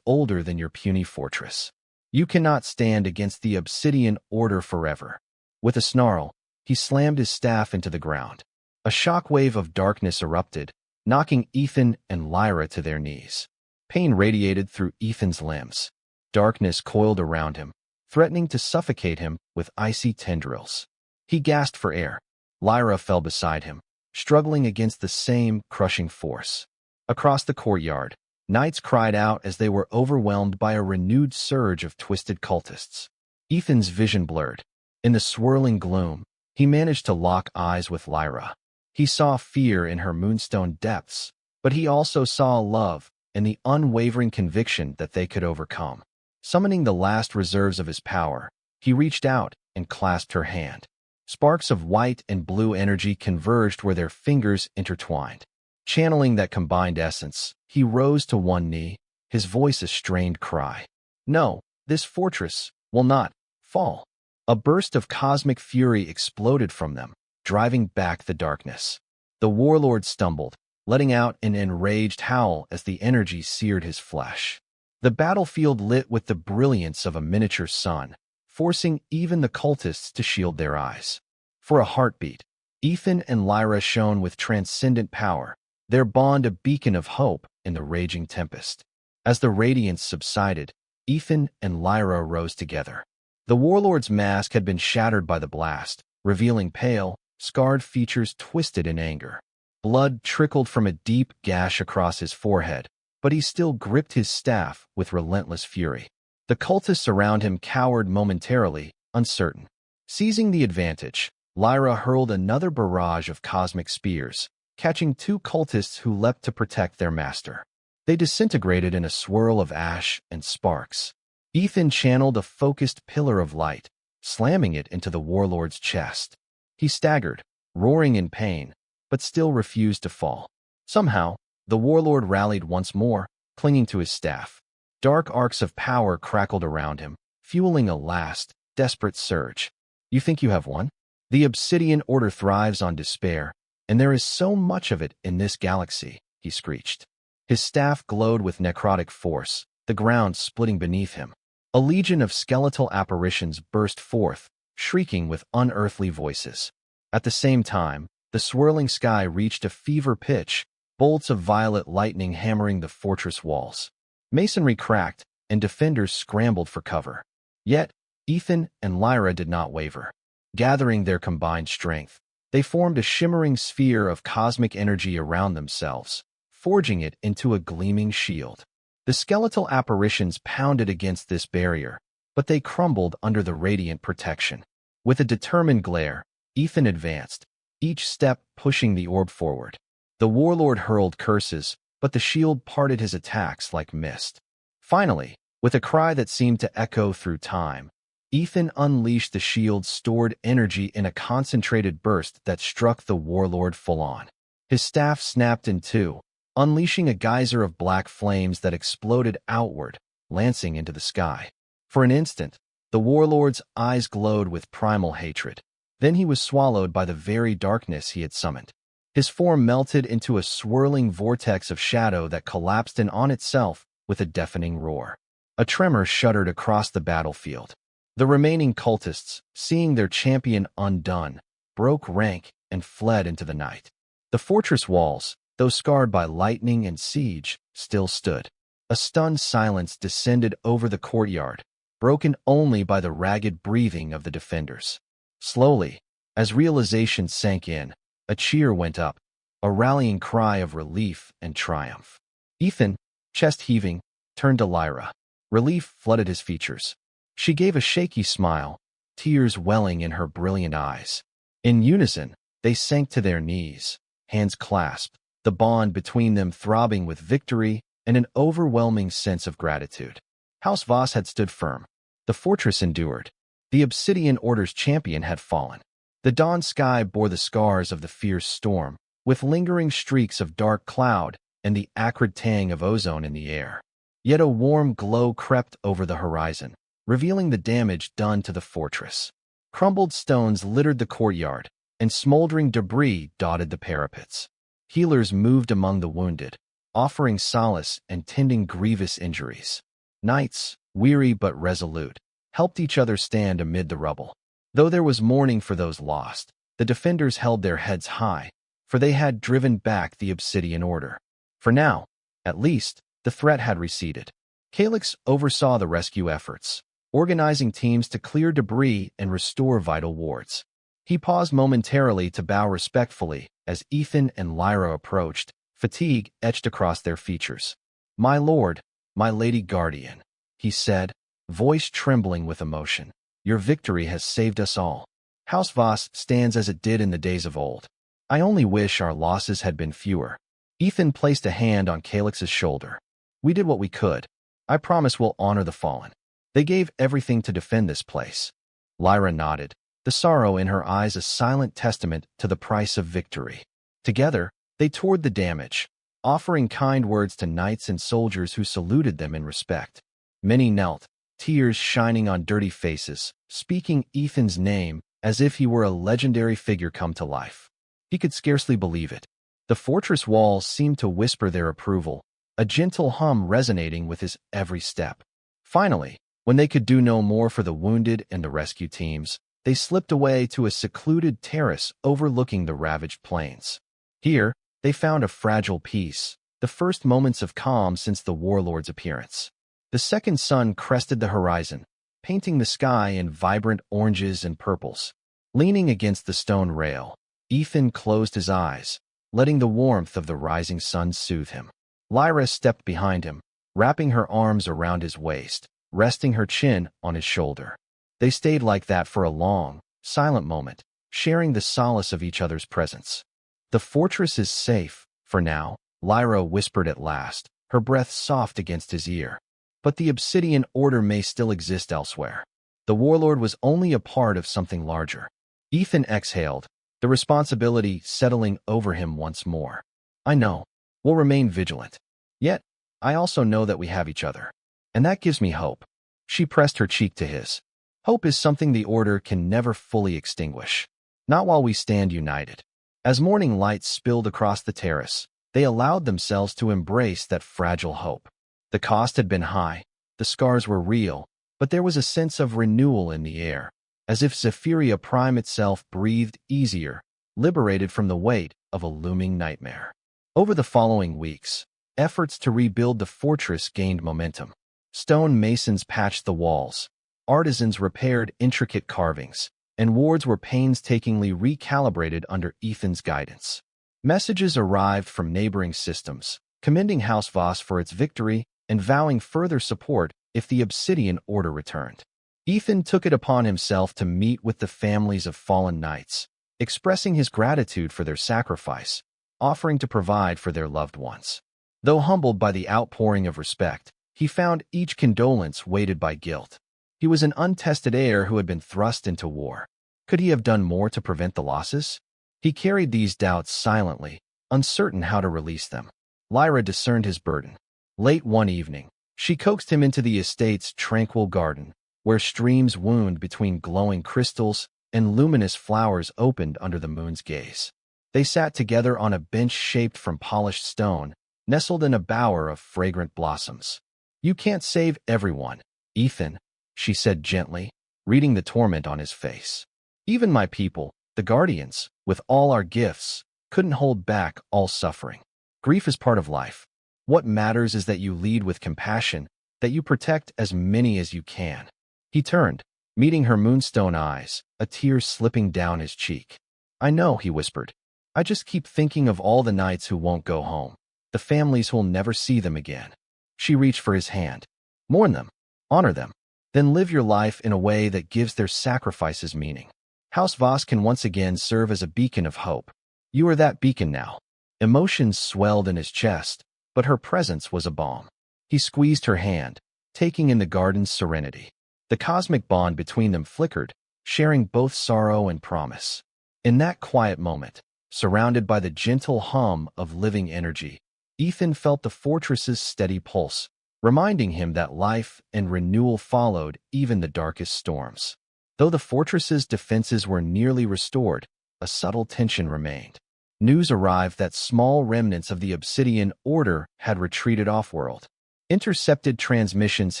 older than your puny fortress. You cannot stand against the Obsidian Order forever." With a snarl, he slammed his staff into the ground. A shockwave of darkness erupted, knocking Ethan and Lyra to their knees. Pain radiated through Ethan's limbs. Darkness coiled around him, threatening to suffocate him with icy tendrils. He gasped for air. Lyra fell beside him, struggling against the same crushing force. Across the courtyard, knights cried out as they were overwhelmed by a renewed surge of twisted cultists. Ethan's vision blurred. In the swirling gloom, he managed to lock eyes with Lyra. He saw fear in her moonstone depths, but he also saw love and the unwavering conviction that they could overcome. Summoning the last reserves of his power, he reached out and clasped her hand. Sparks of white and blue energy converged where their fingers intertwined. Channeling that combined essence, he rose to one knee, his voice a strained cry. "No, this fortress will not fall." A burst of cosmic fury exploded from them, driving back the darkness. The warlord stumbled, letting out an enraged howl as the energy seared his flesh. The battlefield lit with the brilliance of a miniature sun, forcing even the cultists to shield their eyes. For a heartbeat, Ethan and Lyra shone with transcendent power, their bond a beacon of hope in the raging tempest. As the radiance subsided, Ethan and Lyra rose together. The warlord's mask had been shattered by the blast, revealing pale, scarred features twisted in anger. Blood trickled from a deep gash across his forehead, but he still gripped his staff with relentless fury. The cultists around him cowered momentarily, uncertain. Seizing the advantage, Lyra hurled another barrage of cosmic spears, catching two cultists who leapt to protect their master. They disintegrated in a swirl of ash and sparks. Ethan channeled a focused pillar of light, slamming it into the warlord's chest. He staggered, roaring in pain, but still refused to fall. Somehow, the warlord rallied once more, clinging to his staff. Dark arcs of power crackled around him, fueling a last, desperate surge. "You think you have won? The Obsidian Order thrives on despair, and there is so much of it in this galaxy," he screeched. His staff glowed with necrotic force, the ground splitting beneath him. A legion of skeletal apparitions burst forth, shrieking with unearthly voices. At the same time, the swirling sky reached a fever pitch, bolts of violet lightning hammering the fortress walls. Masonry cracked, and defenders scrambled for cover. Yet, Ethan and Lyra did not waver. Gathering their combined strength, they formed a shimmering sphere of cosmic energy around themselves, forging it into a gleaming shield. The skeletal apparitions pounded against this barrier, but they crumbled under the radiant protection. With a determined glare, Ethan advanced, each step pushing the orb forward. The warlord hurled curses, but the shield parted his attacks like mist. Finally, with a cry that seemed to echo through time, Ethan unleashed the shield's stored energy in a concentrated burst that struck the warlord full-on. His staff snapped in two, unleashing a geyser of black flames that exploded outward, lancing into the sky. For an instant, the warlord's eyes glowed with primal hatred. Then he was swallowed by the very darkness he had summoned. His form melted into a swirling vortex of shadow that collapsed in on itself with a deafening roar. A tremor shuddered across the battlefield. The remaining cultists, seeing their champion undone, broke rank and fled into the night. The fortress walls, though scarred by lightning and siege, still stood. A stunned silence descended over the courtyard, broken only by the ragged breathing of the defenders. Slowly, as realization sank in, a cheer went up, a rallying cry of relief and triumph. Ethan, chest heaving, turned to Lyra. Relief flooded his features. She gave a shaky smile, tears welling in her brilliant eyes. In unison, they sank to their knees, hands clasped, the bond between them throbbing with victory and an overwhelming sense of gratitude. House Voss had stood firm. The fortress endured. The Obsidian Order's champion had fallen. The dawn sky bore the scars of the fierce storm, with lingering streaks of dark cloud and the acrid tang of ozone in the air. Yet a warm glow crept over the horizon, revealing the damage done to the fortress. Crumbled stones littered the courtyard, and smoldering debris dotted the parapets. Healers moved among the wounded, offering solace and tending grievous injuries. Knights, weary but resolute, helped each other stand amid the rubble. Though there was mourning for those lost, the defenders held their heads high, for they had driven back the Obsidian Order. For now, at least, the threat had receded. Calyx oversaw the rescue efforts, organizing teams to clear debris and restore vital wards. He paused momentarily to bow respectfully as Ethan and Lyra approached, fatigue etched across their features. "My lord, my lady guardian," he said, voice trembling with emotion. "Your victory has saved us all. House Voss stands as it did in the days of old. I only wish our losses had been fewer." Ethan placed a hand on Calyx's shoulder. "We did what we could. I promise we'll honor the fallen. They gave everything to defend this place." Lyra nodded, the sorrow in her eyes a silent testament to the price of victory. Together, they toured the damage, offering kind words to knights and soldiers who saluted them in respect. Many knelt, tears shining on dirty faces, speaking Ethan's name as if he were a legendary figure come to life. He could scarcely believe it. The fortress walls seemed to whisper their approval, a gentle hum resonating with his every step. Finally, when they could do no more for the wounded and the rescue teams, they slipped away to a secluded terrace overlooking the ravaged plains. Here, they found a fragile peace, the first moments of calm since the warlord's appearance. The second sun crested the horizon, painting the sky in vibrant oranges and purples. Leaning against the stone rail, Ethan closed his eyes, letting the warmth of the rising sun soothe him. Lyra stepped behind him, wrapping her arms around his waist, resting her chin on his shoulder. They stayed like that for a long, silent moment, sharing the solace of each other's presence. "The fortress is safe, for now," Lyra whispered at last, her breath soft against his ear. "But the Obsidian Order may still exist elsewhere. The warlord was only a part of something larger." Ethan exhaled, the responsibility settling over him once more. "I know. We'll remain vigilant. Yet, I also know that we have each other. And that gives me hope." She pressed her cheek to his. "Hope is something the Order can never fully extinguish. Not while we stand united." As morning light spilled across the terrace, they allowed themselves to embrace that fragile hope. The cost had been high, the scars were real, but there was a sense of renewal in the air, as if Zephyria Prime itself breathed easier, liberated from the weight of a looming nightmare. Over the following weeks, efforts to rebuild the fortress gained momentum. Stone masons patched the walls, artisans repaired intricate carvings, and wards were painstakingly recalibrated under Ethan's guidance. Messages arrived from neighboring systems, commending House Voss for its victory and vowing further support if the Obsidian Order returned. Ethan took it upon himself to meet with the families of fallen knights, expressing his gratitude for their sacrifice, offering to provide for their loved ones. Though humbled by the outpouring of respect, he found each condolence weighted by guilt. He was an untested heir who had been thrust into war. Could he have done more to prevent the losses? He carried these doubts silently, uncertain how to release them. Lyra discerned his burden. Late one evening, she coaxed him into the estate's tranquil garden, where streams wound between glowing crystals and luminous flowers opened under the moon's gaze. They sat together on a bench shaped from polished stone, nestled in a bower of fragrant blossoms. "You can't save everyone, Ethan," she said gently, reading the torment on his face. "Even my people, the Guardians, with all our gifts, couldn't hold back all suffering. Grief is part of life. What matters is that you lead with compassion, that you protect as many as you can." He turned, meeting her moonstone eyes, a tear slipping down his cheek. "I know," he whispered. "I just keep thinking of all the nights who won't go home, the families who'll never see them again." She reached for his hand. "Mourn them, honor them, then live your life in a way that gives their sacrifices meaning. House Voss can once again serve as a beacon of hope. You are that beacon now." Emotions swelled in his chest, but her presence was a balm. He squeezed her hand, taking in the garden's serenity. The cosmic bond between them flickered, sharing both sorrow and promise. In that quiet moment, surrounded by the gentle hum of living energy, Ethan felt the fortress's steady pulse, reminding him that life and renewal followed even the darkest storms. Though the fortress's defenses were nearly restored, a subtle tension remained. News arrived that small remnants of the Obsidian Order had retreated off-world. Intercepted transmissions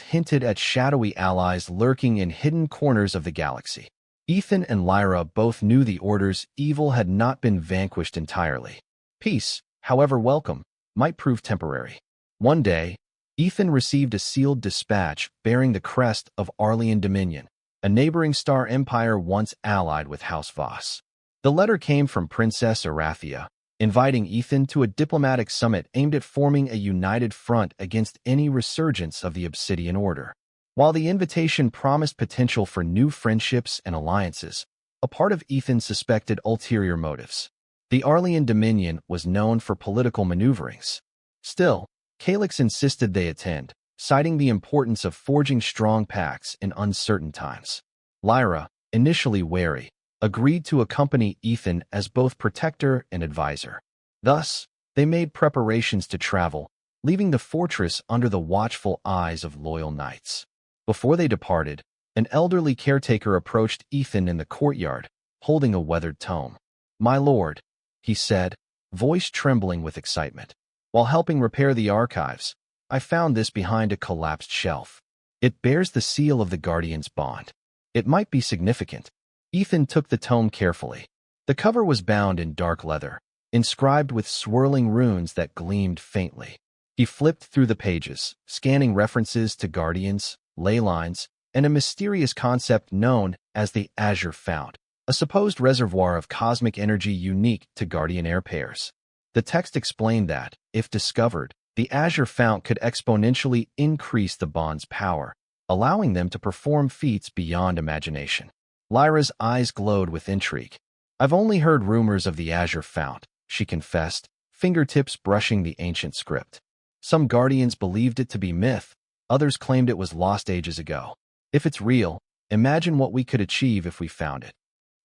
hinted at shadowy allies lurking in hidden corners of the galaxy. Ethan and Lyra both knew the Order's evil had not been vanquished entirely. Peace, however welcome, might prove temporary. One day, Ethan received a sealed dispatch bearing the crest of Arlean Dominion, a neighboring star empire once allied with House Voss. The letter came from Princess Arathia, inviting Ethan to a diplomatic summit aimed at forming a united front against any resurgence of the Obsidian Order. While the invitation promised potential for new friendships and alliances, a part of Ethan suspected ulterior motives. The Arlean Dominion was known for political maneuverings. Still, Calyx insisted they attend, citing the importance of forging strong pacts in uncertain times. Lyra, initially wary, agreed to accompany Ethan as both protector and advisor. Thus, they made preparations to travel, leaving the fortress under the watchful eyes of loyal knights. Before they departed, an elderly caretaker approached Ethan in the courtyard, holding a weathered tome. "My lord," he said, voice trembling with excitement. "While helping repair the archives, I found this behind a collapsed shelf. It bears the seal of the Guardian's bond. It might be significant." Ethan took the tome carefully. The cover was bound in dark leather, inscribed with swirling runes that gleamed faintly. He flipped through the pages, scanning references to guardians, ley lines, and a mysterious concept known as the Azure Fount, a supposed reservoir of cosmic energy unique to Guardian heir pairs. The text explained that, if discovered, the Azure Fount could exponentially increase the bond's power, allowing them to perform feats beyond imagination. Lyra's eyes glowed with intrigue. "I've only heard rumors of the Azure Fount," she confessed, fingertips brushing the ancient script. "Some Guardians believed it to be myth, others claimed it was lost ages ago. If it's real, imagine what we could achieve if we found it."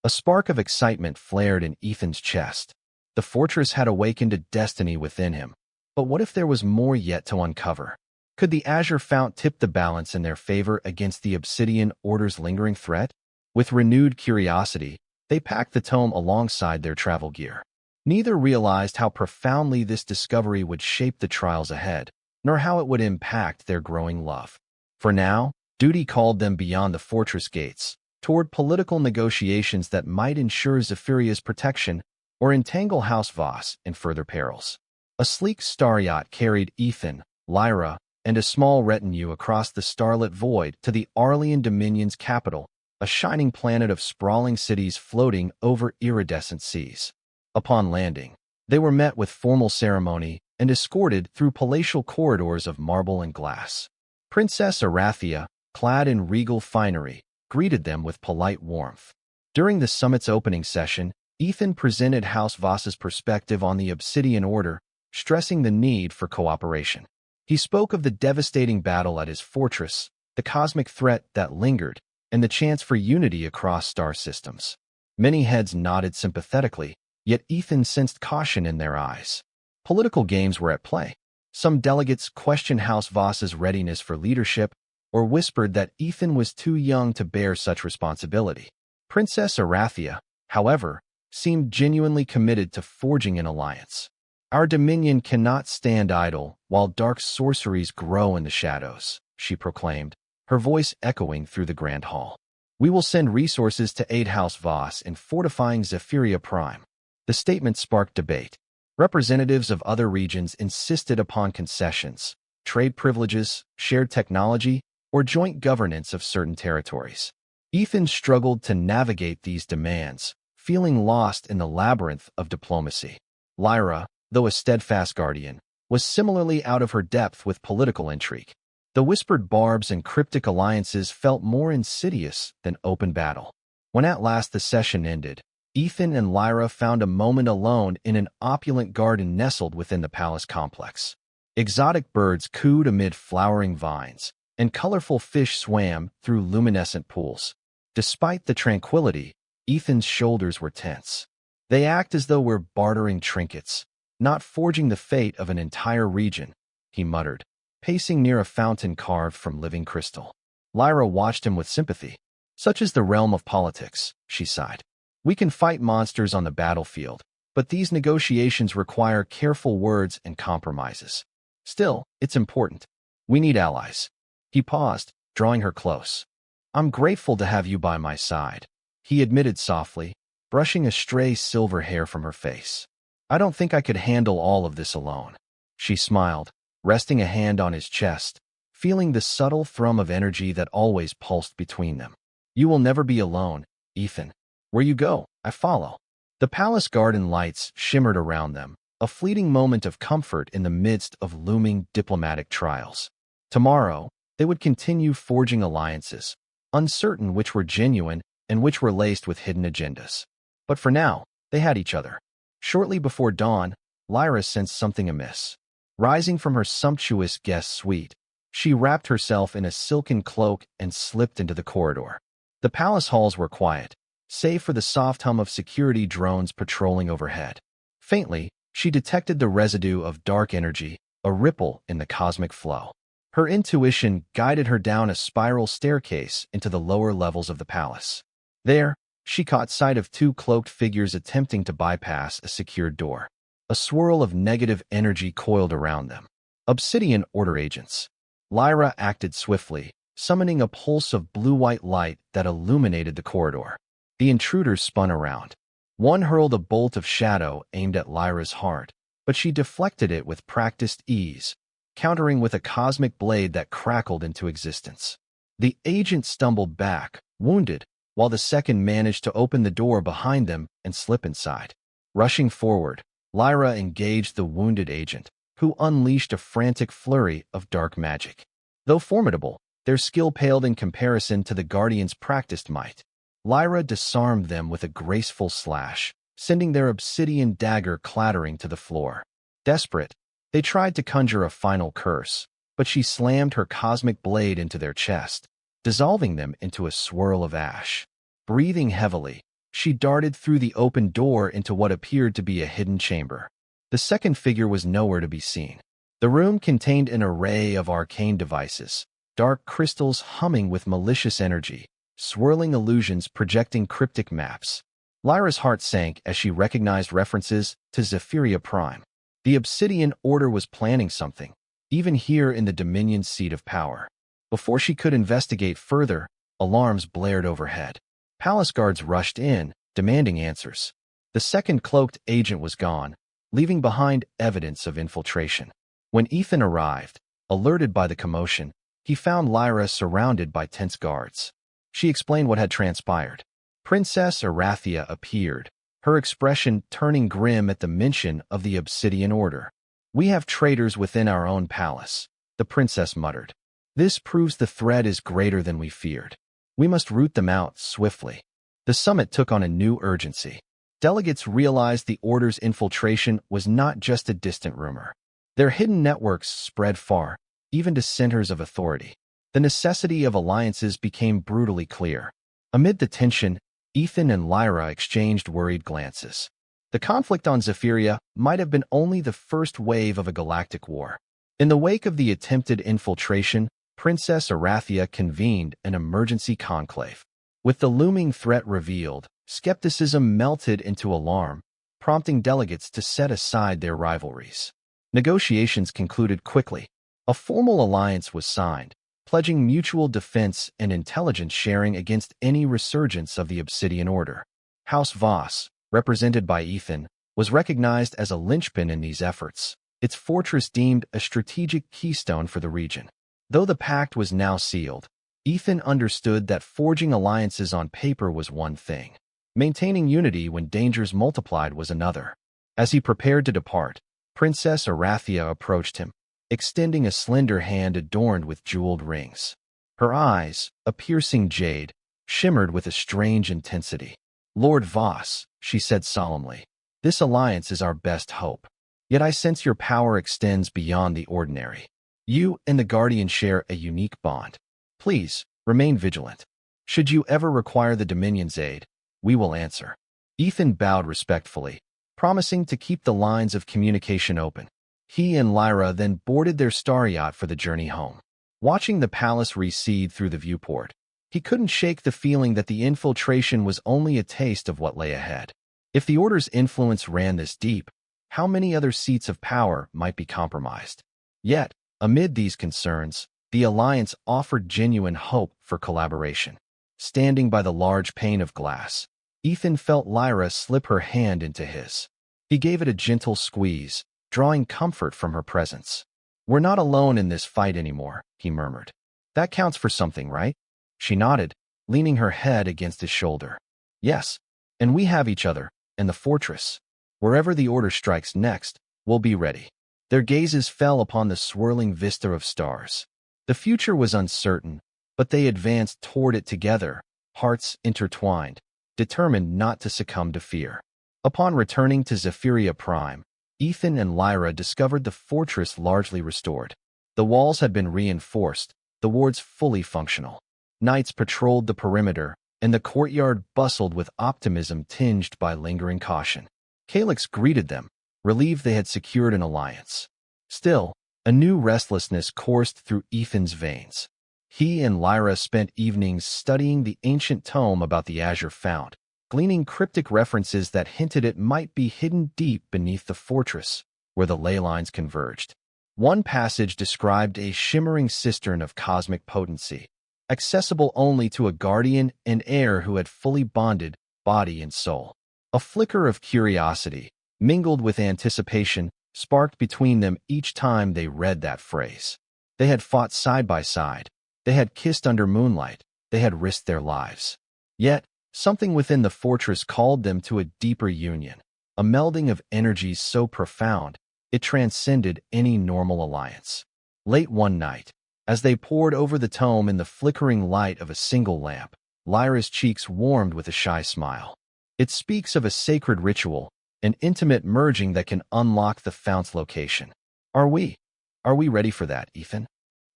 A spark of excitement flared in Ethan's chest. The fortress had awakened a destiny within him. But what if there was more yet to uncover? Could the Azure Fount tip the balance in their favor against the Obsidian Order's lingering threat? With renewed curiosity, they packed the tome alongside their travel gear. Neither realized how profoundly this discovery would shape the trials ahead, nor how it would impact their growing love. For now, duty called them beyond the fortress gates, toward political negotiations that might ensure Zephyrria's protection or entangle House Voss in further perils. A sleek star yacht carried Ethan, Lyra, and a small retinue across the starlit void to the Arlean Dominion's capital, a shining planet of sprawling cities floating over iridescent seas. Upon landing, they were met with formal ceremony and escorted through palatial corridors of marble and glass. Princess Arathia, clad in regal finery, greeted them with polite warmth. During the summit's opening session, Ethan presented House Voss's perspective on the Obsidian Order, stressing the need for cooperation. He spoke of the devastating battle at his fortress, the cosmic threat that lingered, and the chance for unity across star systems. Many heads nodded sympathetically, yet Ethan sensed caution in their eyes. Political games were at play. Some delegates questioned House Voss's readiness for leadership or whispered that Ethan was too young to bear such responsibility. Princess Arathia, however, seemed genuinely committed to forging an alliance. "Our dominion cannot stand idle while dark sorceries grow in the shadows," she proclaimed, her voice echoing through the grand hall. "We will send resources to aid House Voss in fortifying Zephyria Prime." The statement sparked debate. Representatives of other regions insisted upon concessions, trade privileges, shared technology, or joint governance of certain territories. Ethan struggled to navigate these demands, feeling lost in the labyrinth of diplomacy. Lyra, though a steadfast guardian, was similarly out of her depth with political intrigue. The whispered barbs and cryptic alliances felt more insidious than open battle. When at last the session ended, Ethan and Lyra found a moment alone in an opulent garden nestled within the palace complex. Exotic birds cooed amid flowering vines, and colorful fish swam through luminescent pools. Despite the tranquility, Ethan's shoulders were tense. "They act as though we're bartering trinkets, not forging the fate of an entire region," he muttered, pacing near a fountain carved from living crystal. Lyra watched him with sympathy. "Such is the realm of politics," she sighed. "We can fight monsters on the battlefield, but these negotiations require careful words and compromises. Still, it's important. We need allies." He paused, drawing her close. "I'm grateful to have you by my side," he admitted softly, brushing a stray silver hair from her face. "I don't think I could handle all of this alone." She smiled, resting a hand on his chest, feeling the subtle thrum of energy that always pulsed between them. "You will never be alone, Ethan. Where you go, I follow." The palace garden lights shimmered around them, a fleeting moment of comfort in the midst of looming diplomatic trials. Tomorrow, they would continue forging alliances, uncertain which were genuine and which were laced with hidden agendas. But for now, they had each other. Shortly before dawn, Lyra sensed something amiss. Rising from her sumptuous guest suite, she wrapped herself in a silken cloak and slipped into the corridor. The palace halls were quiet, save for the soft hum of security drones patrolling overhead. Faintly, she detected the residue of dark energy, a ripple in the cosmic flow. Her intuition guided her down a spiral staircase into the lower levels of the palace. There, she caught sight of two cloaked figures attempting to bypass a secured door. A swirl of negative energy coiled around them. Obsidian Order agents. Lyra acted swiftly, summoning a pulse of blue-white light that illuminated the corridor. The intruders spun around. One hurled a bolt of shadow aimed at Lyra's heart, but she deflected it with practiced ease, countering with a cosmic blade that crackled into existence. The agent stumbled back, wounded, while the second managed to open the door behind them and slip inside. Rushing forward, Lyra engaged the wounded agent, who unleashed a frantic flurry of dark magic. Though formidable, their skill paled in comparison to the Guardian's practiced might. Lyra disarmed them with a graceful slash, sending their obsidian dagger clattering to the floor. Desperate, they tried to conjure a final curse, but she slammed her cosmic blade into their chest, dissolving them into a swirl of ash. Breathing heavily, she darted through the open door into what appeared to be a hidden chamber. The second figure was nowhere to be seen. The room contained an array of arcane devices, dark crystals humming with malicious energy, swirling illusions projecting cryptic maps. Lyra's heart sank as she recognized references to Zephyria Prime. The Obsidian Order was planning something, even here in the Dominion's seat of power. Before she could investigate further, alarms blared overhead. Palace guards rushed in, demanding answers. The second cloaked agent was gone, leaving behind evidence of infiltration. When Ethan arrived, alerted by the commotion, he found Lyra surrounded by tense guards. She explained what had transpired. Princess Arathia appeared, her expression turning grim at the mention of the Obsidian Order. "We have traitors within our own palace," the princess muttered. "This proves the threat is greater than we feared. We must root them out swiftly. The summit took on a new urgency. Delegates realized the Order's infiltration was not just a distant rumor. Their hidden networks spread far, even to centers of authority. The necessity of alliances became brutally clear. Amid the tension, Ethan and Lyra exchanged worried glances. The conflict on Zephyria might have been only the first wave of a galactic war. In the wake of the attempted infiltration, Princess Arathia convened an emergency conclave. With the looming threat revealed, skepticism melted into alarm, prompting delegates to set aside their rivalries. Negotiations concluded quickly. A formal alliance was signed, pledging mutual defense and intelligence sharing against any resurgence of the Obsidian Order. House Voss, represented by Ethan, was recognized as a linchpin in these efforts, its fortress deemed a strategic keystone for the region. Though the pact was now sealed, Ethan understood that forging alliances on paper was one thing. Maintaining unity when dangers multiplied was another. As he prepared to depart, Princess Arathia approached him, extending a slender hand adorned with jeweled rings. Her eyes, a piercing jade, shimmered with a strange intensity. "Lord Voss," she said solemnly, "this alliance is our best hope. Yet I sense your power extends beyond the ordinary. You and the Guardian share a unique bond. Please, remain vigilant. Should you ever require the Dominion's aid, we will answer." Ethan bowed respectfully, promising to keep the lines of communication open. He and Lyra then boarded their star yacht for the journey home. Watching the palace recede through the viewport, he couldn't shake the feeling that the infiltration was only a taste of what lay ahead. If the Order's influence ran this deep, how many other seats of power might be compromised? Yet, amid these concerns, the alliance offered genuine hope for collaboration. Standing by the large pane of glass, Ethan felt Lyra slip her hand into his. He gave it a gentle squeeze, drawing comfort from her presence. "We're not alone in this fight anymore," he murmured. "That counts for something, right?" She nodded, leaning her head against his shoulder. "Yes, and we have each other, and the fortress. Wherever the Order strikes next, we'll be ready." Their gazes fell upon the swirling vista of stars. The future was uncertain, but they advanced toward it together, hearts intertwined, determined not to succumb to fear. Upon returning to Zephyria Prime, Ethan and Lyra discovered the fortress largely restored. The walls had been reinforced, the wards fully functional. Knights patrolled the perimeter, and the courtyard bustled with optimism tinged by lingering caution. Calyx greeted them, relieved they had secured an alliance. Still, a new restlessness coursed through Ethan's veins. He and Lyra spent evenings studying the ancient tome about the Azure Fount, gleaning cryptic references that hinted it might be hidden deep beneath the fortress, where the ley lines converged. One passage described a shimmering cistern of cosmic potency, accessible only to a guardian and heir who had fully bonded body and soul. A flicker of curiosity, mingled with anticipation, sparked between them each time they read that phrase. They had fought side by side. They had kissed under moonlight. They had risked their lives. Yet, something within the fortress called them to a deeper union, a melding of energies so profound, it transcended any normal alliance. Late one night, as they pored over the tome in the flickering light of a single lamp, Lyra's cheeks warmed with a shy smile. It speaks of a sacred ritual, an intimate merging that can unlock the fount's location. Are we ready for that, Ethan?"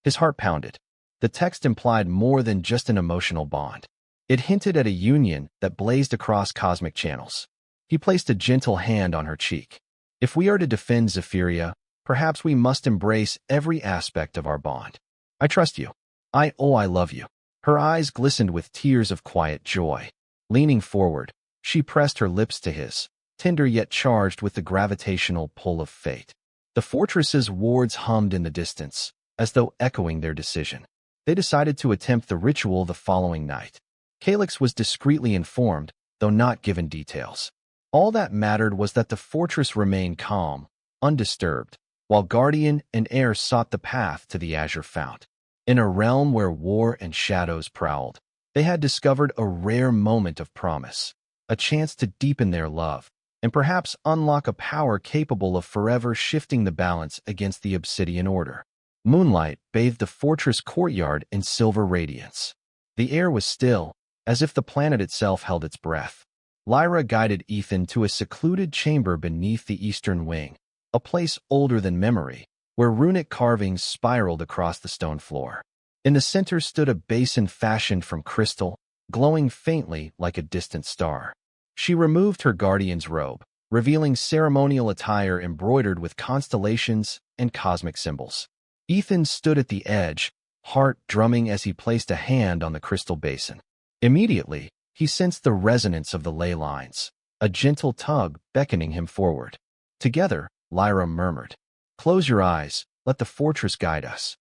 His heart pounded. The text implied more than just an emotional bond. It hinted at a union that blazed across cosmic channels. He placed a gentle hand on her cheek. "If we are to defend Zephyria, perhaps we must embrace every aspect of our bond. I trust you. I love you." Her eyes glistened with tears of quiet joy. Leaning forward, she pressed her lips to his, tender yet charged with the gravitational pull of fate. The fortress's wards hummed in the distance, as though echoing their decision. They decided to attempt the ritual the following night. Calyx was discreetly informed, though not given details. All that mattered was that the fortress remained calm, undisturbed, while Guardian and heir sought the path to the Azure Fount. In a realm where war and shadows prowled, they had discovered a rare moment of promise, a chance to deepen their love, and perhaps unlock a power capable of forever shifting the balance against the Obsidian Order. Moonlight bathed the fortress courtyard in silver radiance. The air was still, as if the planet itself held its breath. Lyra guided Ethan to a secluded chamber beneath the eastern wing, a place older than memory, where runic carvings spiraled across the stone floor. In the center stood a basin fashioned from crystal, glowing faintly like a distant star. She removed her guardian's robe, revealing ceremonial attire embroidered with constellations and cosmic symbols. Ethan stood at the edge, heart drumming as he placed a hand on the crystal basin. Immediately, he sensed the resonance of the ley lines, a gentle tug beckoning him forward. Together, Lyra murmured, "Close your eyes, let the fortress guide us."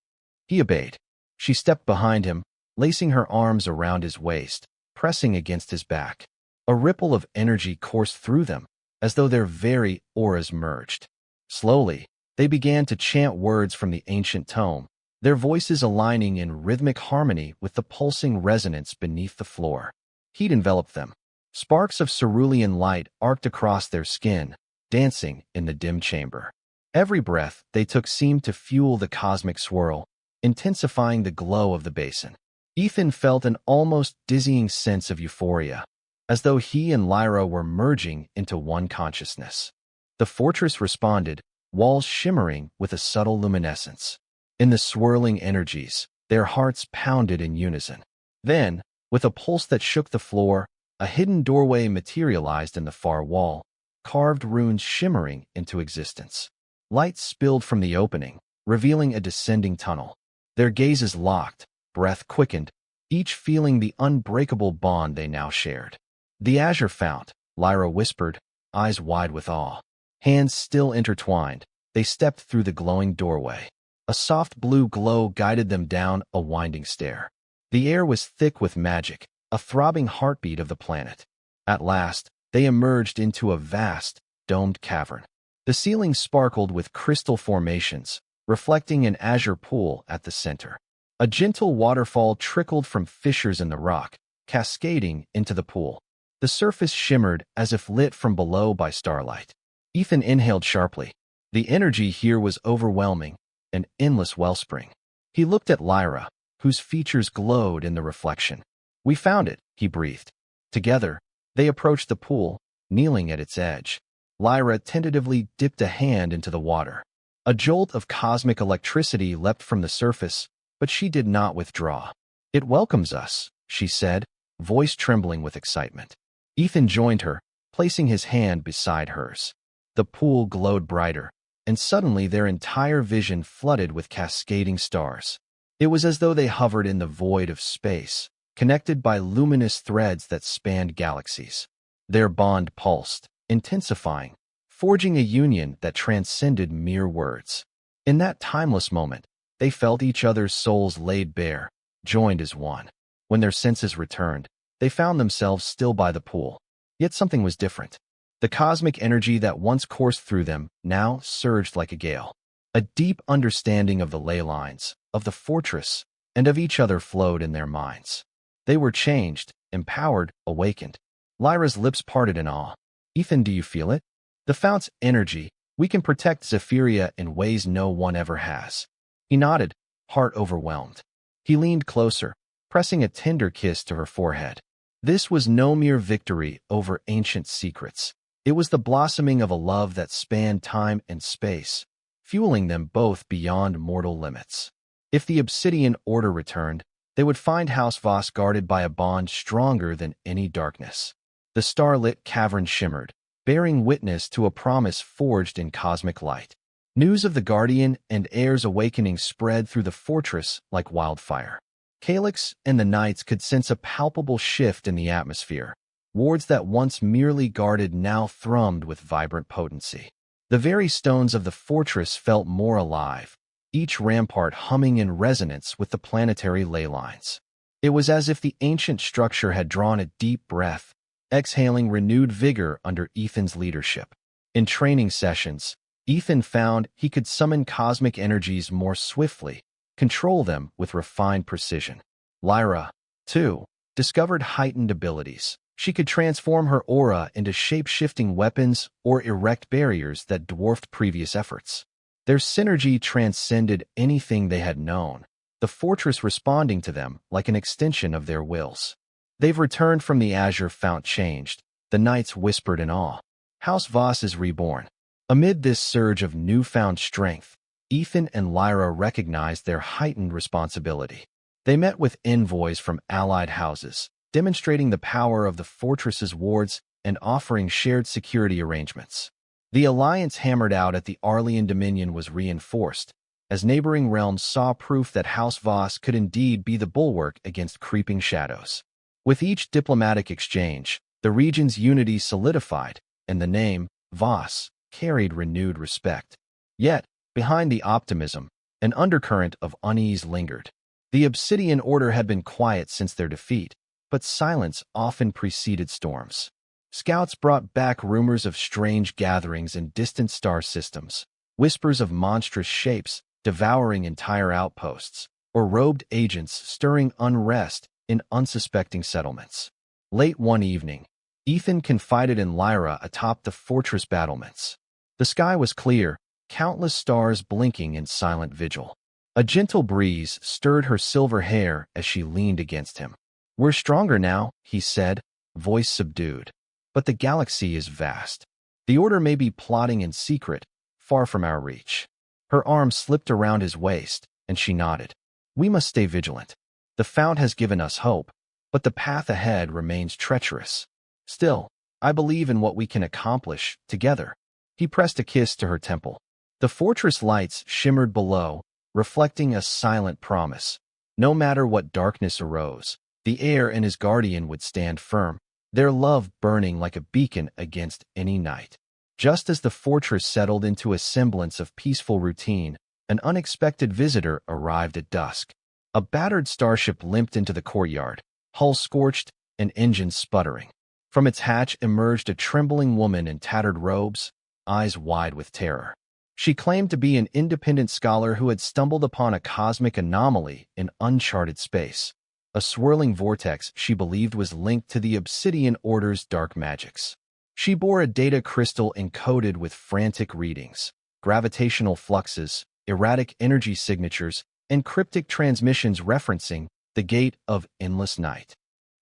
He obeyed. She stepped behind him, lacing her arms around his waist, pressing against his back. A ripple of energy coursed through them, as though their very auras merged. Slowly, they began to chant words from the ancient tome, their voices aligning in rhythmic harmony with the pulsing resonance beneath the floor. Heat enveloped them. Sparks of cerulean light arced across their skin, dancing in the dim chamber. Every breath they took seemed to fuel the cosmic swirl, intensifying the glow of the basin. Ethan felt an almost dizzying sense of euphoria, as though he and Lyra were merging into one consciousness. The fortress responded, walls shimmering with a subtle luminescence. In the swirling energies, their hearts pounded in unison. Then, with a pulse that shook the floor, a hidden doorway materialized in the far wall, carved runes shimmering into existence. Light spilled from the opening, revealing a descending tunnel. Their gazes locked, breath quickened, each feeling the unbreakable bond they now shared. "The azure fount," Lyra whispered, eyes wide with awe. Hands still intertwined, they stepped through the glowing doorway. A soft blue glow guided them down a winding stair. The air was thick with magic, a throbbing heartbeat of the planet. At last, they emerged into a vast, domed cavern. The ceiling sparkled with crystal formations, reflecting an azure pool at the center. A gentle waterfall trickled from fissures in the rock, cascading into the pool. The surface shimmered as if lit from below by starlight. Ethan inhaled sharply. The energy here was overwhelming, an endless wellspring. He looked at Lyra, whose features glowed in the reflection. "We found it," he breathed. Together, they approached the pool, kneeling at its edge. Lyra tentatively dipped a hand into the water. A jolt of cosmic electricity leapt from the surface, but she did not withdraw. "It welcomes us," she said, voice trembling with excitement. Ethan joined her, placing his hand beside hers. The pool glowed brighter, and suddenly their entire vision flooded with cascading stars. It was as though they hovered in the void of space, connected by luminous threads that spanned galaxies. Their bond pulsed, intensifying, forging a union that transcended mere words. In that timeless moment, they felt each other's souls laid bare, joined as one. When their senses returned, they found themselves still by the pool. Yet something was different. The cosmic energy that once coursed through them now surged like a gale. A deep understanding of the ley lines, of the fortress, and of each other flowed in their minds. They were changed, empowered, awakened. Lyra's lips parted in awe. "Ethan, do you feel it? The fount's energy. We can protect Zephyria in ways no one ever has." He nodded, heart overwhelmed. He leaned closer, pressing a tender kiss to her forehead. This was no mere victory over ancient secrets. It was the blossoming of a love that spanned time and space, fueling them both beyond mortal limits. If the Obsidian Order returned, they would find House Voss guarded by a bond stronger than any darkness. The starlit cavern shimmered, bearing witness to a promise forged in cosmic light. News of the Guardian and Heir's awakening spread through the fortress like wildfire. Calyx and the Knights could sense a palpable shift in the atmosphere. Wards that once merely guarded now thrummed with vibrant potency. The very stones of the fortress felt more alive, each rampart humming in resonance with the planetary ley lines. It was as if the ancient structure had drawn a deep breath, exhaling renewed vigor under Ethan's leadership. In training sessions, Ethan found he could summon cosmic energies more swiftly, control them with refined precision. Lyra, too, discovered heightened abilities. She could transform her aura into shape-shifting weapons or erect barriers that dwarfed previous efforts. Their synergy transcended anything they had known, the fortress responding to them like an extension of their wills. They've returned from the azure fount changed, the knights whispered in awe. House Voss is reborn. Amid this surge of newfound strength, Ethan and Lyra recognized their heightened responsibility. They met with envoys from allied houses, demonstrating the power of the fortress's wards and offering shared security arrangements. The alliance hammered out at the Arlean Dominion was reinforced, as neighboring realms saw proof that House Voss could indeed be the bulwark against creeping shadows. With each diplomatic exchange, the region's unity solidified, and the name, Voss, carried renewed respect. Yet, behind the optimism, an undercurrent of unease lingered. The Obsidian Order had been quiet since their defeat, but silence often preceded storms. Scouts brought back rumors of strange gatherings in distant star systems, whispers of monstrous shapes devouring entire outposts, or robed agents stirring unrest in unsuspecting settlements. Late one evening, Ethan confided in Lyra atop the fortress battlements. The sky was clear, countless stars blinking in silent vigil. A gentle breeze stirred her silver hair as she leaned against him. "We're stronger now," he said, voice subdued. "But the galaxy is vast. The Order may be plotting in secret, far from our reach." Her arm slipped around his waist, and she nodded. "We must stay vigilant. The fount has given us hope, but the path ahead remains treacherous. Still, I believe in what we can accomplish together." He pressed a kiss to her temple. The fortress lights shimmered below, reflecting a silent promise. No matter what darkness arose, the heir and his guardian would stand firm, their love burning like a beacon against any night. Just as the fortress settled into a semblance of peaceful routine, an unexpected visitor arrived at dusk. A battered starship limped into the courtyard, hull scorched and engines sputtering. From its hatch emerged a trembling woman in tattered robes, eyes wide with terror. She claimed to be an independent scholar who had stumbled upon a cosmic anomaly in uncharted space. A swirling vortex she believed was linked to the Obsidian Order's dark magics. She bore a data crystal encoded with frantic readings, gravitational fluxes, erratic energy signatures, and cryptic transmissions referencing the gate of endless night.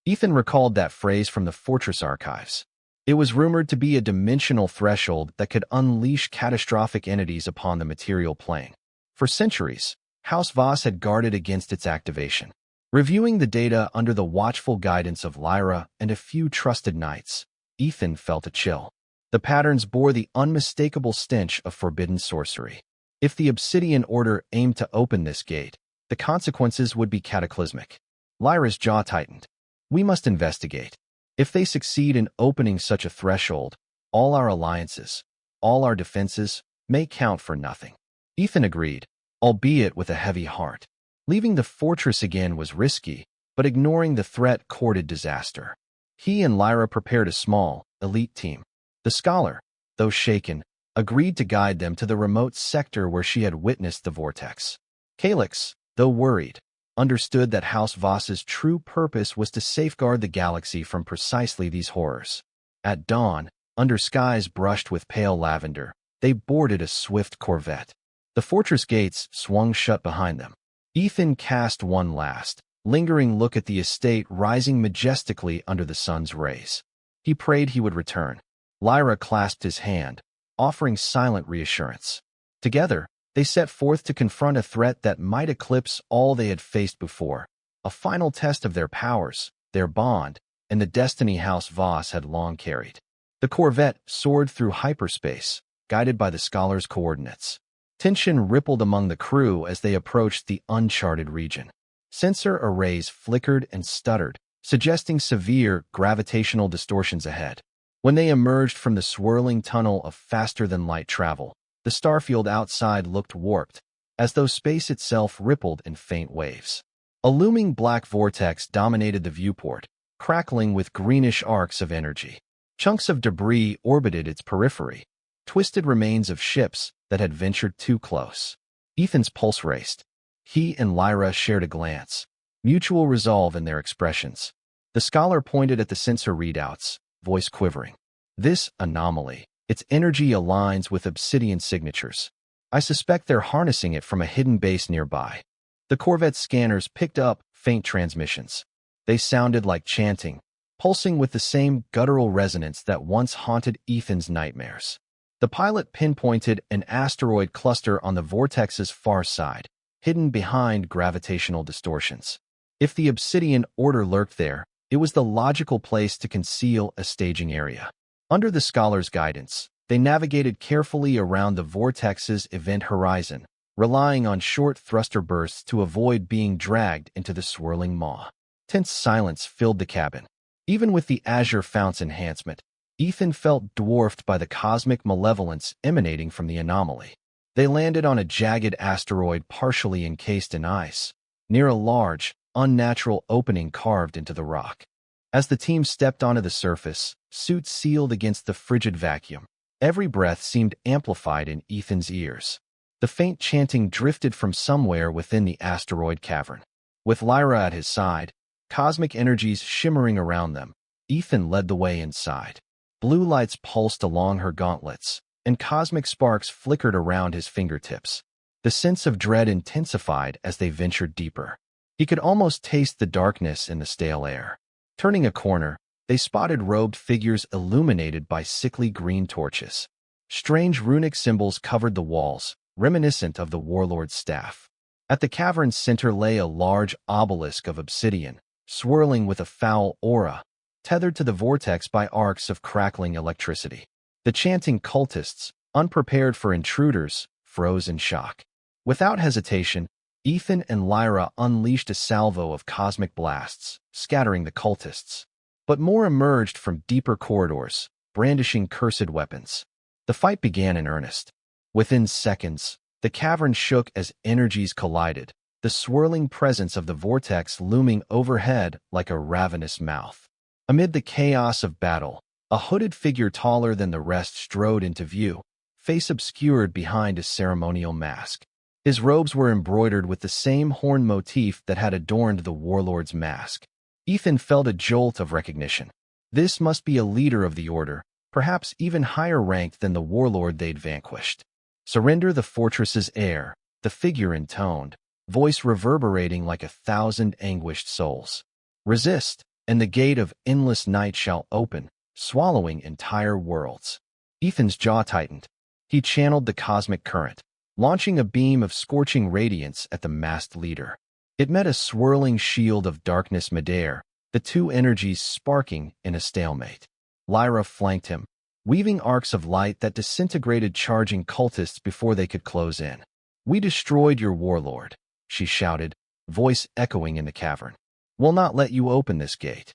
Ethan recalled that phrase from the fortress archives. It was rumored to be a dimensional threshold that could unleash catastrophic entities upon the material plane. For centuries, House Voss had guarded against its activation. Reviewing the data under the watchful guidance of Lyra and a few trusted knights, Ethan felt a chill. The patterns bore the unmistakable stench of forbidden sorcery. If the Obsidian Order aimed to open this gate, the consequences would be cataclysmic. Lyra's jaw tightened. "We must investigate. If they succeed in opening such a threshold, all our alliances, all our defenses, may count for nothing." Ethan agreed, albeit with a heavy heart. Leaving the fortress again was risky, but ignoring the threat courted disaster. He and Lyra prepared a small, elite team. The scholar, though shaken, agreed to guide them to the remote sector where she had witnessed the vortex. Calyx, though worried, understood that House Voss's true purpose was to safeguard the galaxy from precisely these horrors. At dawn, under skies brushed with pale lavender, they boarded a swift corvette. The fortress gates swung shut behind them. Ethan cast one last, lingering look at the estate rising majestically under the sun's rays. He prayed he would return. Lyra clasped his hand, offering silent reassurance. Together, they set forth to confront a threat that might eclipse all they had faced before, a final test of their powers, their bond, and the destiny House Voss had long carried. The corvette soared through hyperspace, guided by the scholar's coordinates. Tension rippled among the crew as they approached the uncharted region. Sensor arrays flickered and stuttered, suggesting severe gravitational distortions ahead. When they emerged from the swirling tunnel of faster-than-light travel, the starfield outside looked warped, as though space itself rippled in faint waves. A looming black vortex dominated the viewport, crackling with greenish arcs of energy. Chunks of debris orbited its periphery, twisted remains of ships that had ventured too close. Ethan's pulse raced. He and Lyra shared a glance, mutual resolve in their expressions. The scholar pointed at the sensor readouts, voice quivering. "This anomaly, its energy aligns with obsidian signatures. I suspect they're harnessing it from a hidden base nearby." The corvette's scanners picked up faint transmissions. They sounded like chanting, pulsing with the same guttural resonance that once haunted Ethan's nightmares. The pilot pinpointed an asteroid cluster on the vortex's far side, hidden behind gravitational distortions. If the Obsidian Order lurked there, it was the logical place to conceal a staging area. Under the scholar's guidance, they navigated carefully around the vortex's event horizon, relying on short thruster bursts to avoid being dragged into the swirling maw. Tense silence filled the cabin. Even with the Azure Fount's enhancement, Ethan felt dwarfed by the cosmic malevolence emanating from the anomaly. They landed on a jagged asteroid partially encased in ice, near a large, unnatural opening carved into the rock. As the team stepped onto the surface, suits sealed against the frigid vacuum, every breath seemed amplified in Ethan's ears. The faint chanting drifted from somewhere within the asteroid cavern. With Lyra at his side, cosmic energies shimmering around them, Ethan led the way inside. Blue lights pulsed along her gauntlets, and cosmic sparks flickered around his fingertips. The sense of dread intensified as they ventured deeper. He could almost taste the darkness in the stale air. Turning a corner, they spotted robed figures illuminated by sickly green torches. Strange runic symbols covered the walls, reminiscent of the warlord's staff. At the cavern's center lay a large obelisk of obsidian, swirling with a foul aura, tethered to the vortex by arcs of crackling electricity. The chanting cultists, unprepared for intruders, froze in shock. Without hesitation, Ethan and Lyra unleashed a salvo of cosmic blasts, scattering the cultists. But more emerged from deeper corridors, brandishing cursed weapons. The fight began in earnest. Within seconds, the cavern shook as energies collided, the swirling presence of the vortex looming overhead like a ravenous mouth. Amid the chaos of battle, a hooded figure taller than the rest strode into view, face obscured behind a ceremonial mask. His robes were embroidered with the same horn motif that had adorned the warlord's mask. Ethan felt a jolt of recognition. This must be a leader of the Order, perhaps even higher ranked than the warlord they'd vanquished. "Surrender the fortress's heir," the figure intoned, voice reverberating like 1,000 anguished souls. "Resist, and the gate of endless night shall open, swallowing entire worlds." Ethan's jaw tightened. He channeled the cosmic current, launching a beam of scorching radiance at the masked leader. It met a swirling shield of darkness midair, the two energies sparking in a stalemate. Lyra flanked him, weaving arcs of light that disintegrated charging cultists before they could close in. "We destroyed your warlord," she shouted, voice echoing in the cavern. "We'll not let you open this gate."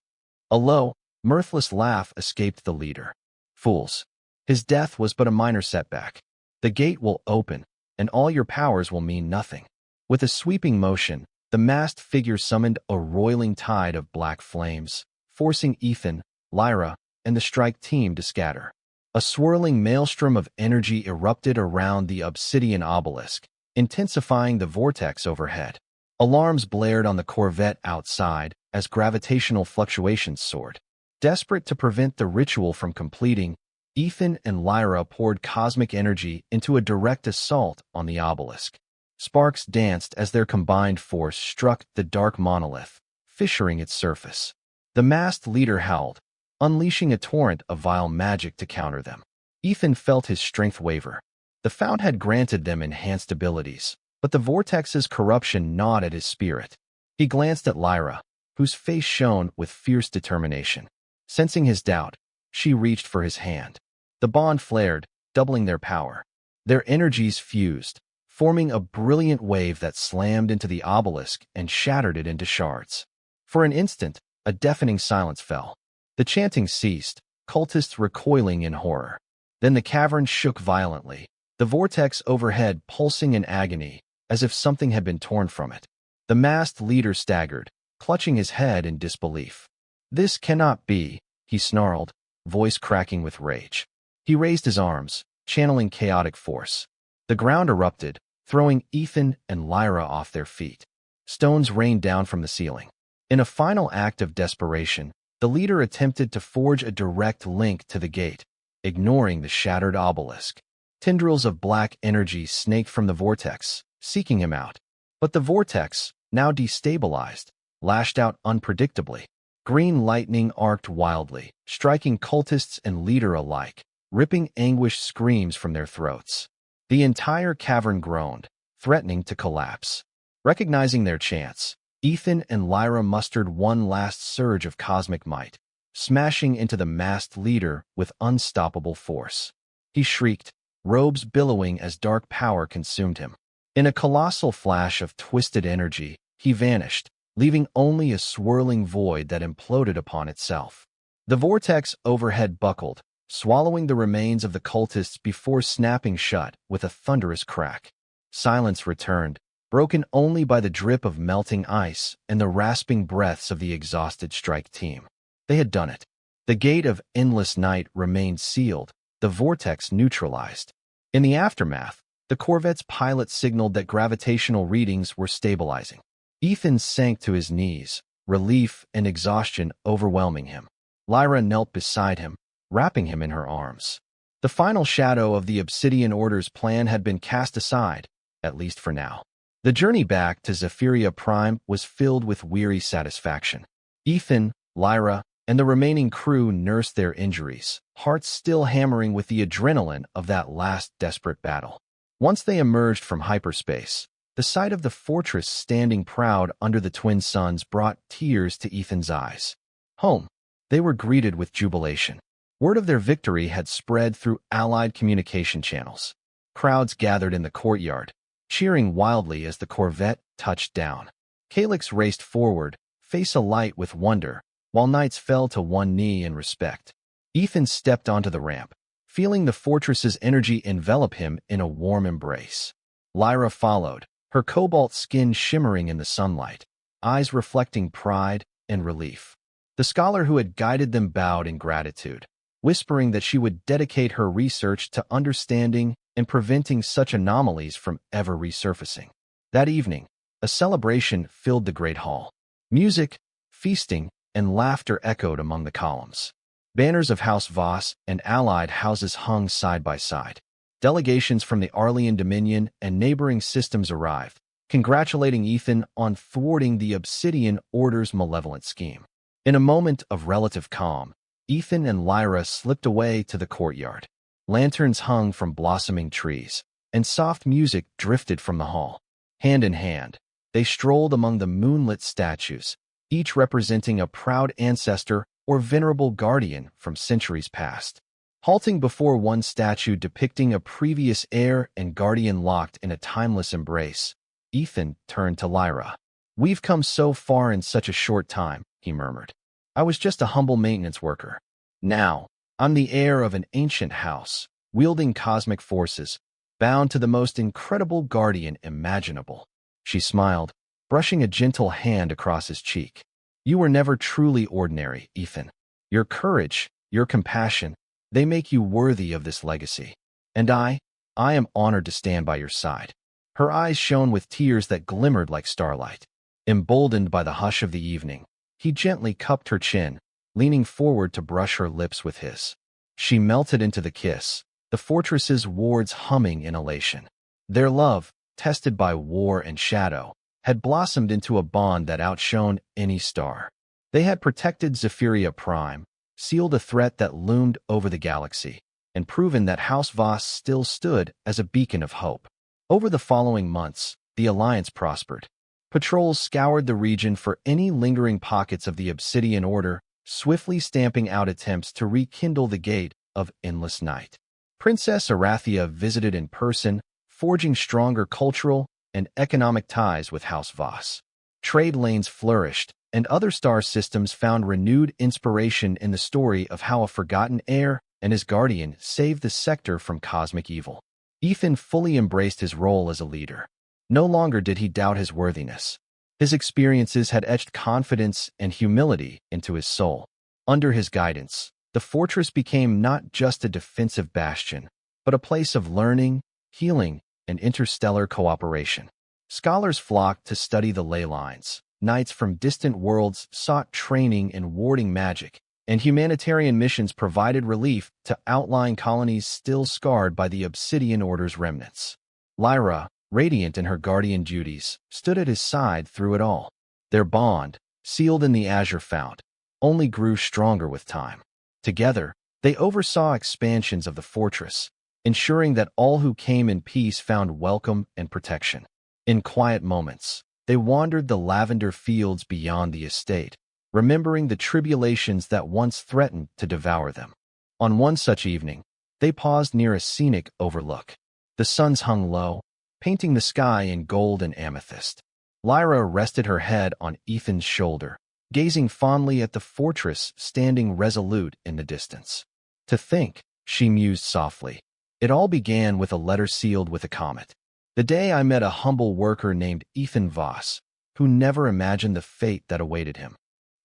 A low, mirthless laugh escaped the leader. "Fools. His death was but a minor setback. The gate will open, and all your powers will mean nothing." With a sweeping motion, the masked figure summoned a roiling tide of black flames, forcing Ethan, Lyra, and the strike team to scatter. A swirling maelstrom of energy erupted around the obsidian obelisk, intensifying the vortex overhead. Alarms blared on the corvette outside as gravitational fluctuations soared. Desperate to prevent the ritual from completing, Ethan and Lyra poured cosmic energy into a direct assault on the obelisk. Sparks danced as their combined force struck the dark monolith, fissuring its surface. The masked leader howled, unleashing a torrent of vile magic to counter them. Ethan felt his strength waver. The fount had granted them enhanced abilities, but the vortex's corruption gnawed at his spirit. He glanced at Lyra, whose face shone with fierce determination. Sensing his doubt, she reached for his hand. The bond flared, doubling their power. Their energies fused, forming a brilliant wave that slammed into the obelisk and shattered it into shards. For an instant, a deafening silence fell. The chanting ceased, cultists recoiling in horror. Then the cavern shook violently, the vortex overhead pulsing in agony, as if something had been torn from it. The masked leader staggered, clutching his head in disbelief. "This cannot be," he snarled, voice cracking with rage. He raised his arms, channeling chaotic force. The ground erupted, throwing Ethan and Lyra off their feet. Stones rained down from the ceiling. In a final act of desperation, the leader attempted to forge a direct link to the gate, ignoring the shattered obelisk. Tendrils of black energy snaked from the vortex, seeking him out. But the vortex, now destabilized, lashed out unpredictably. Green lightning arced wildly, striking cultists and leader alike, ripping anguished screams from their throats. The entire cavern groaned, threatening to collapse. Recognizing their chance, Ethan and Lyra mustered one last surge of cosmic might, smashing into the masked leader with unstoppable force. He shrieked, robes billowing as dark power consumed him. In a colossal flash of twisted energy, he vanished, leaving only a swirling void that imploded upon itself. The vortex overhead buckled, swallowing the remains of the cultists before snapping shut with a thunderous crack. Silence returned, broken only by the drip of melting ice and the rasping breaths of the exhausted strike team. They had done it. The gate of endless night remained sealed, the vortex neutralized. In the aftermath, the corvette's pilot signaled that gravitational readings were stabilizing. Ethan sank to his knees, relief and exhaustion overwhelming him. Lyra knelt beside him, wrapping him in her arms. The final shadow of the Obsidian Order's plan had been cast aside, at least for now. The journey back to Zephyria Prime was filled with weary satisfaction. Ethan, Lyra, and the remaining crew nursed their injuries, hearts still hammering with the adrenaline of that last desperate battle. Once they emerged from hyperspace, the sight of the fortress standing proud under the twin suns brought tears to Ethan's eyes. Home. They were greeted with jubilation. Word of their victory had spread through allied communication channels. Crowds gathered in the courtyard, cheering wildly as the corvette touched down. Calyx raced forward, face alight with wonder, while knights fell to one knee in respect. Ethan stepped onto the ramp, feeling the fortress's energy envelop him in a warm embrace. Lyra followed, her cobalt skin shimmering in the sunlight, eyes reflecting pride and relief. The scholar who had guided them bowed in gratitude, whispering that she would dedicate her research to understanding and preventing such anomalies from ever resurfacing. That evening, a celebration filled the great hall. Music, feasting, and laughter echoed among the columns. Banners of House Voss and allied houses hung side by side. Delegations from the Arlean Dominion and neighboring systems arrived, congratulating Ethan on thwarting the Obsidian Order's malevolent scheme. In a moment of relative calm, Ethan and Lyra slipped away to the courtyard. Lanterns hung from blossoming trees, and soft music drifted from the hall. Hand in hand, they strolled among the moonlit statues, each representing a proud ancestor or venerable guardian from centuries past. Halting before one statue depicting a previous heir and guardian locked in a timeless embrace, Ethan turned to Lyra. "We've come so far in such a short time," he murmured. "I was just a humble maintenance worker. Now, I'm the heir of an ancient house, wielding cosmic forces, bound to the most incredible guardian imaginable." She smiled, brushing a gentle hand across his cheek. "You were never truly ordinary, Ethan. Your courage, your compassion, they make you worthy of this legacy. And I am honored to stand by your side." Her eyes shone with tears that glimmered like starlight. Emboldened by the hush of the evening, he gently cupped her chin, leaning forward to brush her lips with his. She melted into the kiss, the fortress's wards humming in elation. Their love, tested by war and shadow, had blossomed into a bond that outshone any star. They had protected Zephyria Prime, sealed a threat that loomed over the galaxy, and proven that House Voss still stood as a beacon of hope. Over the following months, the alliance prospered. Patrols scoured the region for any lingering pockets of the Obsidian Order, swiftly stamping out attempts to rekindle the gate of endless night. Princess Arathia visited in person, forging stronger cultural and economic ties with House Voss. Trade lanes flourished, and other star systems found renewed inspiration in the story of how a forgotten heir and his guardian saved the sector from cosmic evil. Ethan fully embraced his role as a leader. No longer did he doubt his worthiness. His experiences had etched confidence and humility into his soul. Under his guidance, the fortress became not just a defensive bastion, but a place of learning, healing, and interstellar cooperation. Scholars flocked to study the ley lines. Knights from distant worlds sought training in warding magic, and humanitarian missions provided relief to outlying colonies still scarred by the Obsidian Order's remnants. Lyra, radiant in her guardian duties, stood at his side through it all. Their bond, sealed in the azure fount, only grew stronger with time. Together, they oversaw expansions of the fortress, ensuring that all who came in peace found welcome and protection. In quiet moments, they wandered the lavender fields beyond the estate, remembering the tribulations that once threatened to devour them. On one such evening, they paused near a scenic overlook. The suns hung low, painting the sky in gold and amethyst. Lyra rested her head on Ethan's shoulder, gazing fondly at the fortress standing resolute in the distance. To think, she mused softly. It all began with a letter sealed with a comet. The day I met a humble worker named Ethan Voss, who never imagined the fate that awaited him.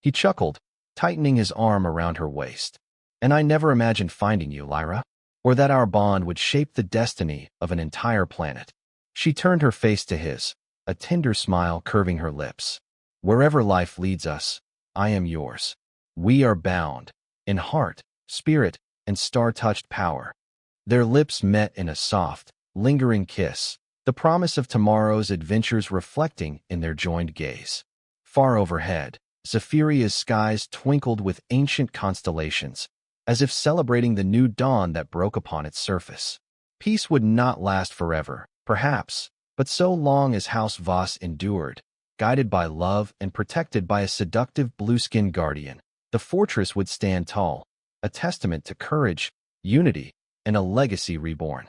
He chuckled, tightening his arm around her waist. And I never imagined finding you, Lyra, or that our bond would shape the destiny of an entire planet. She turned her face to his, a tender smile curving her lips. Wherever life leads us, I am yours. We are bound, in heart, spirit, and star-touched power. Their lips met in a soft, lingering kiss, the promise of tomorrow's adventures reflecting in their joined gaze. Far overhead, Zephyrria's skies twinkled with ancient constellations, as if celebrating the new dawn that broke upon its surface. Peace would not last forever, perhaps, but so long as House Voss endured, guided by love and protected by a seductive blue-skinned guardian, the fortress would stand tall, a testament to courage, unity, and a legacy reborn.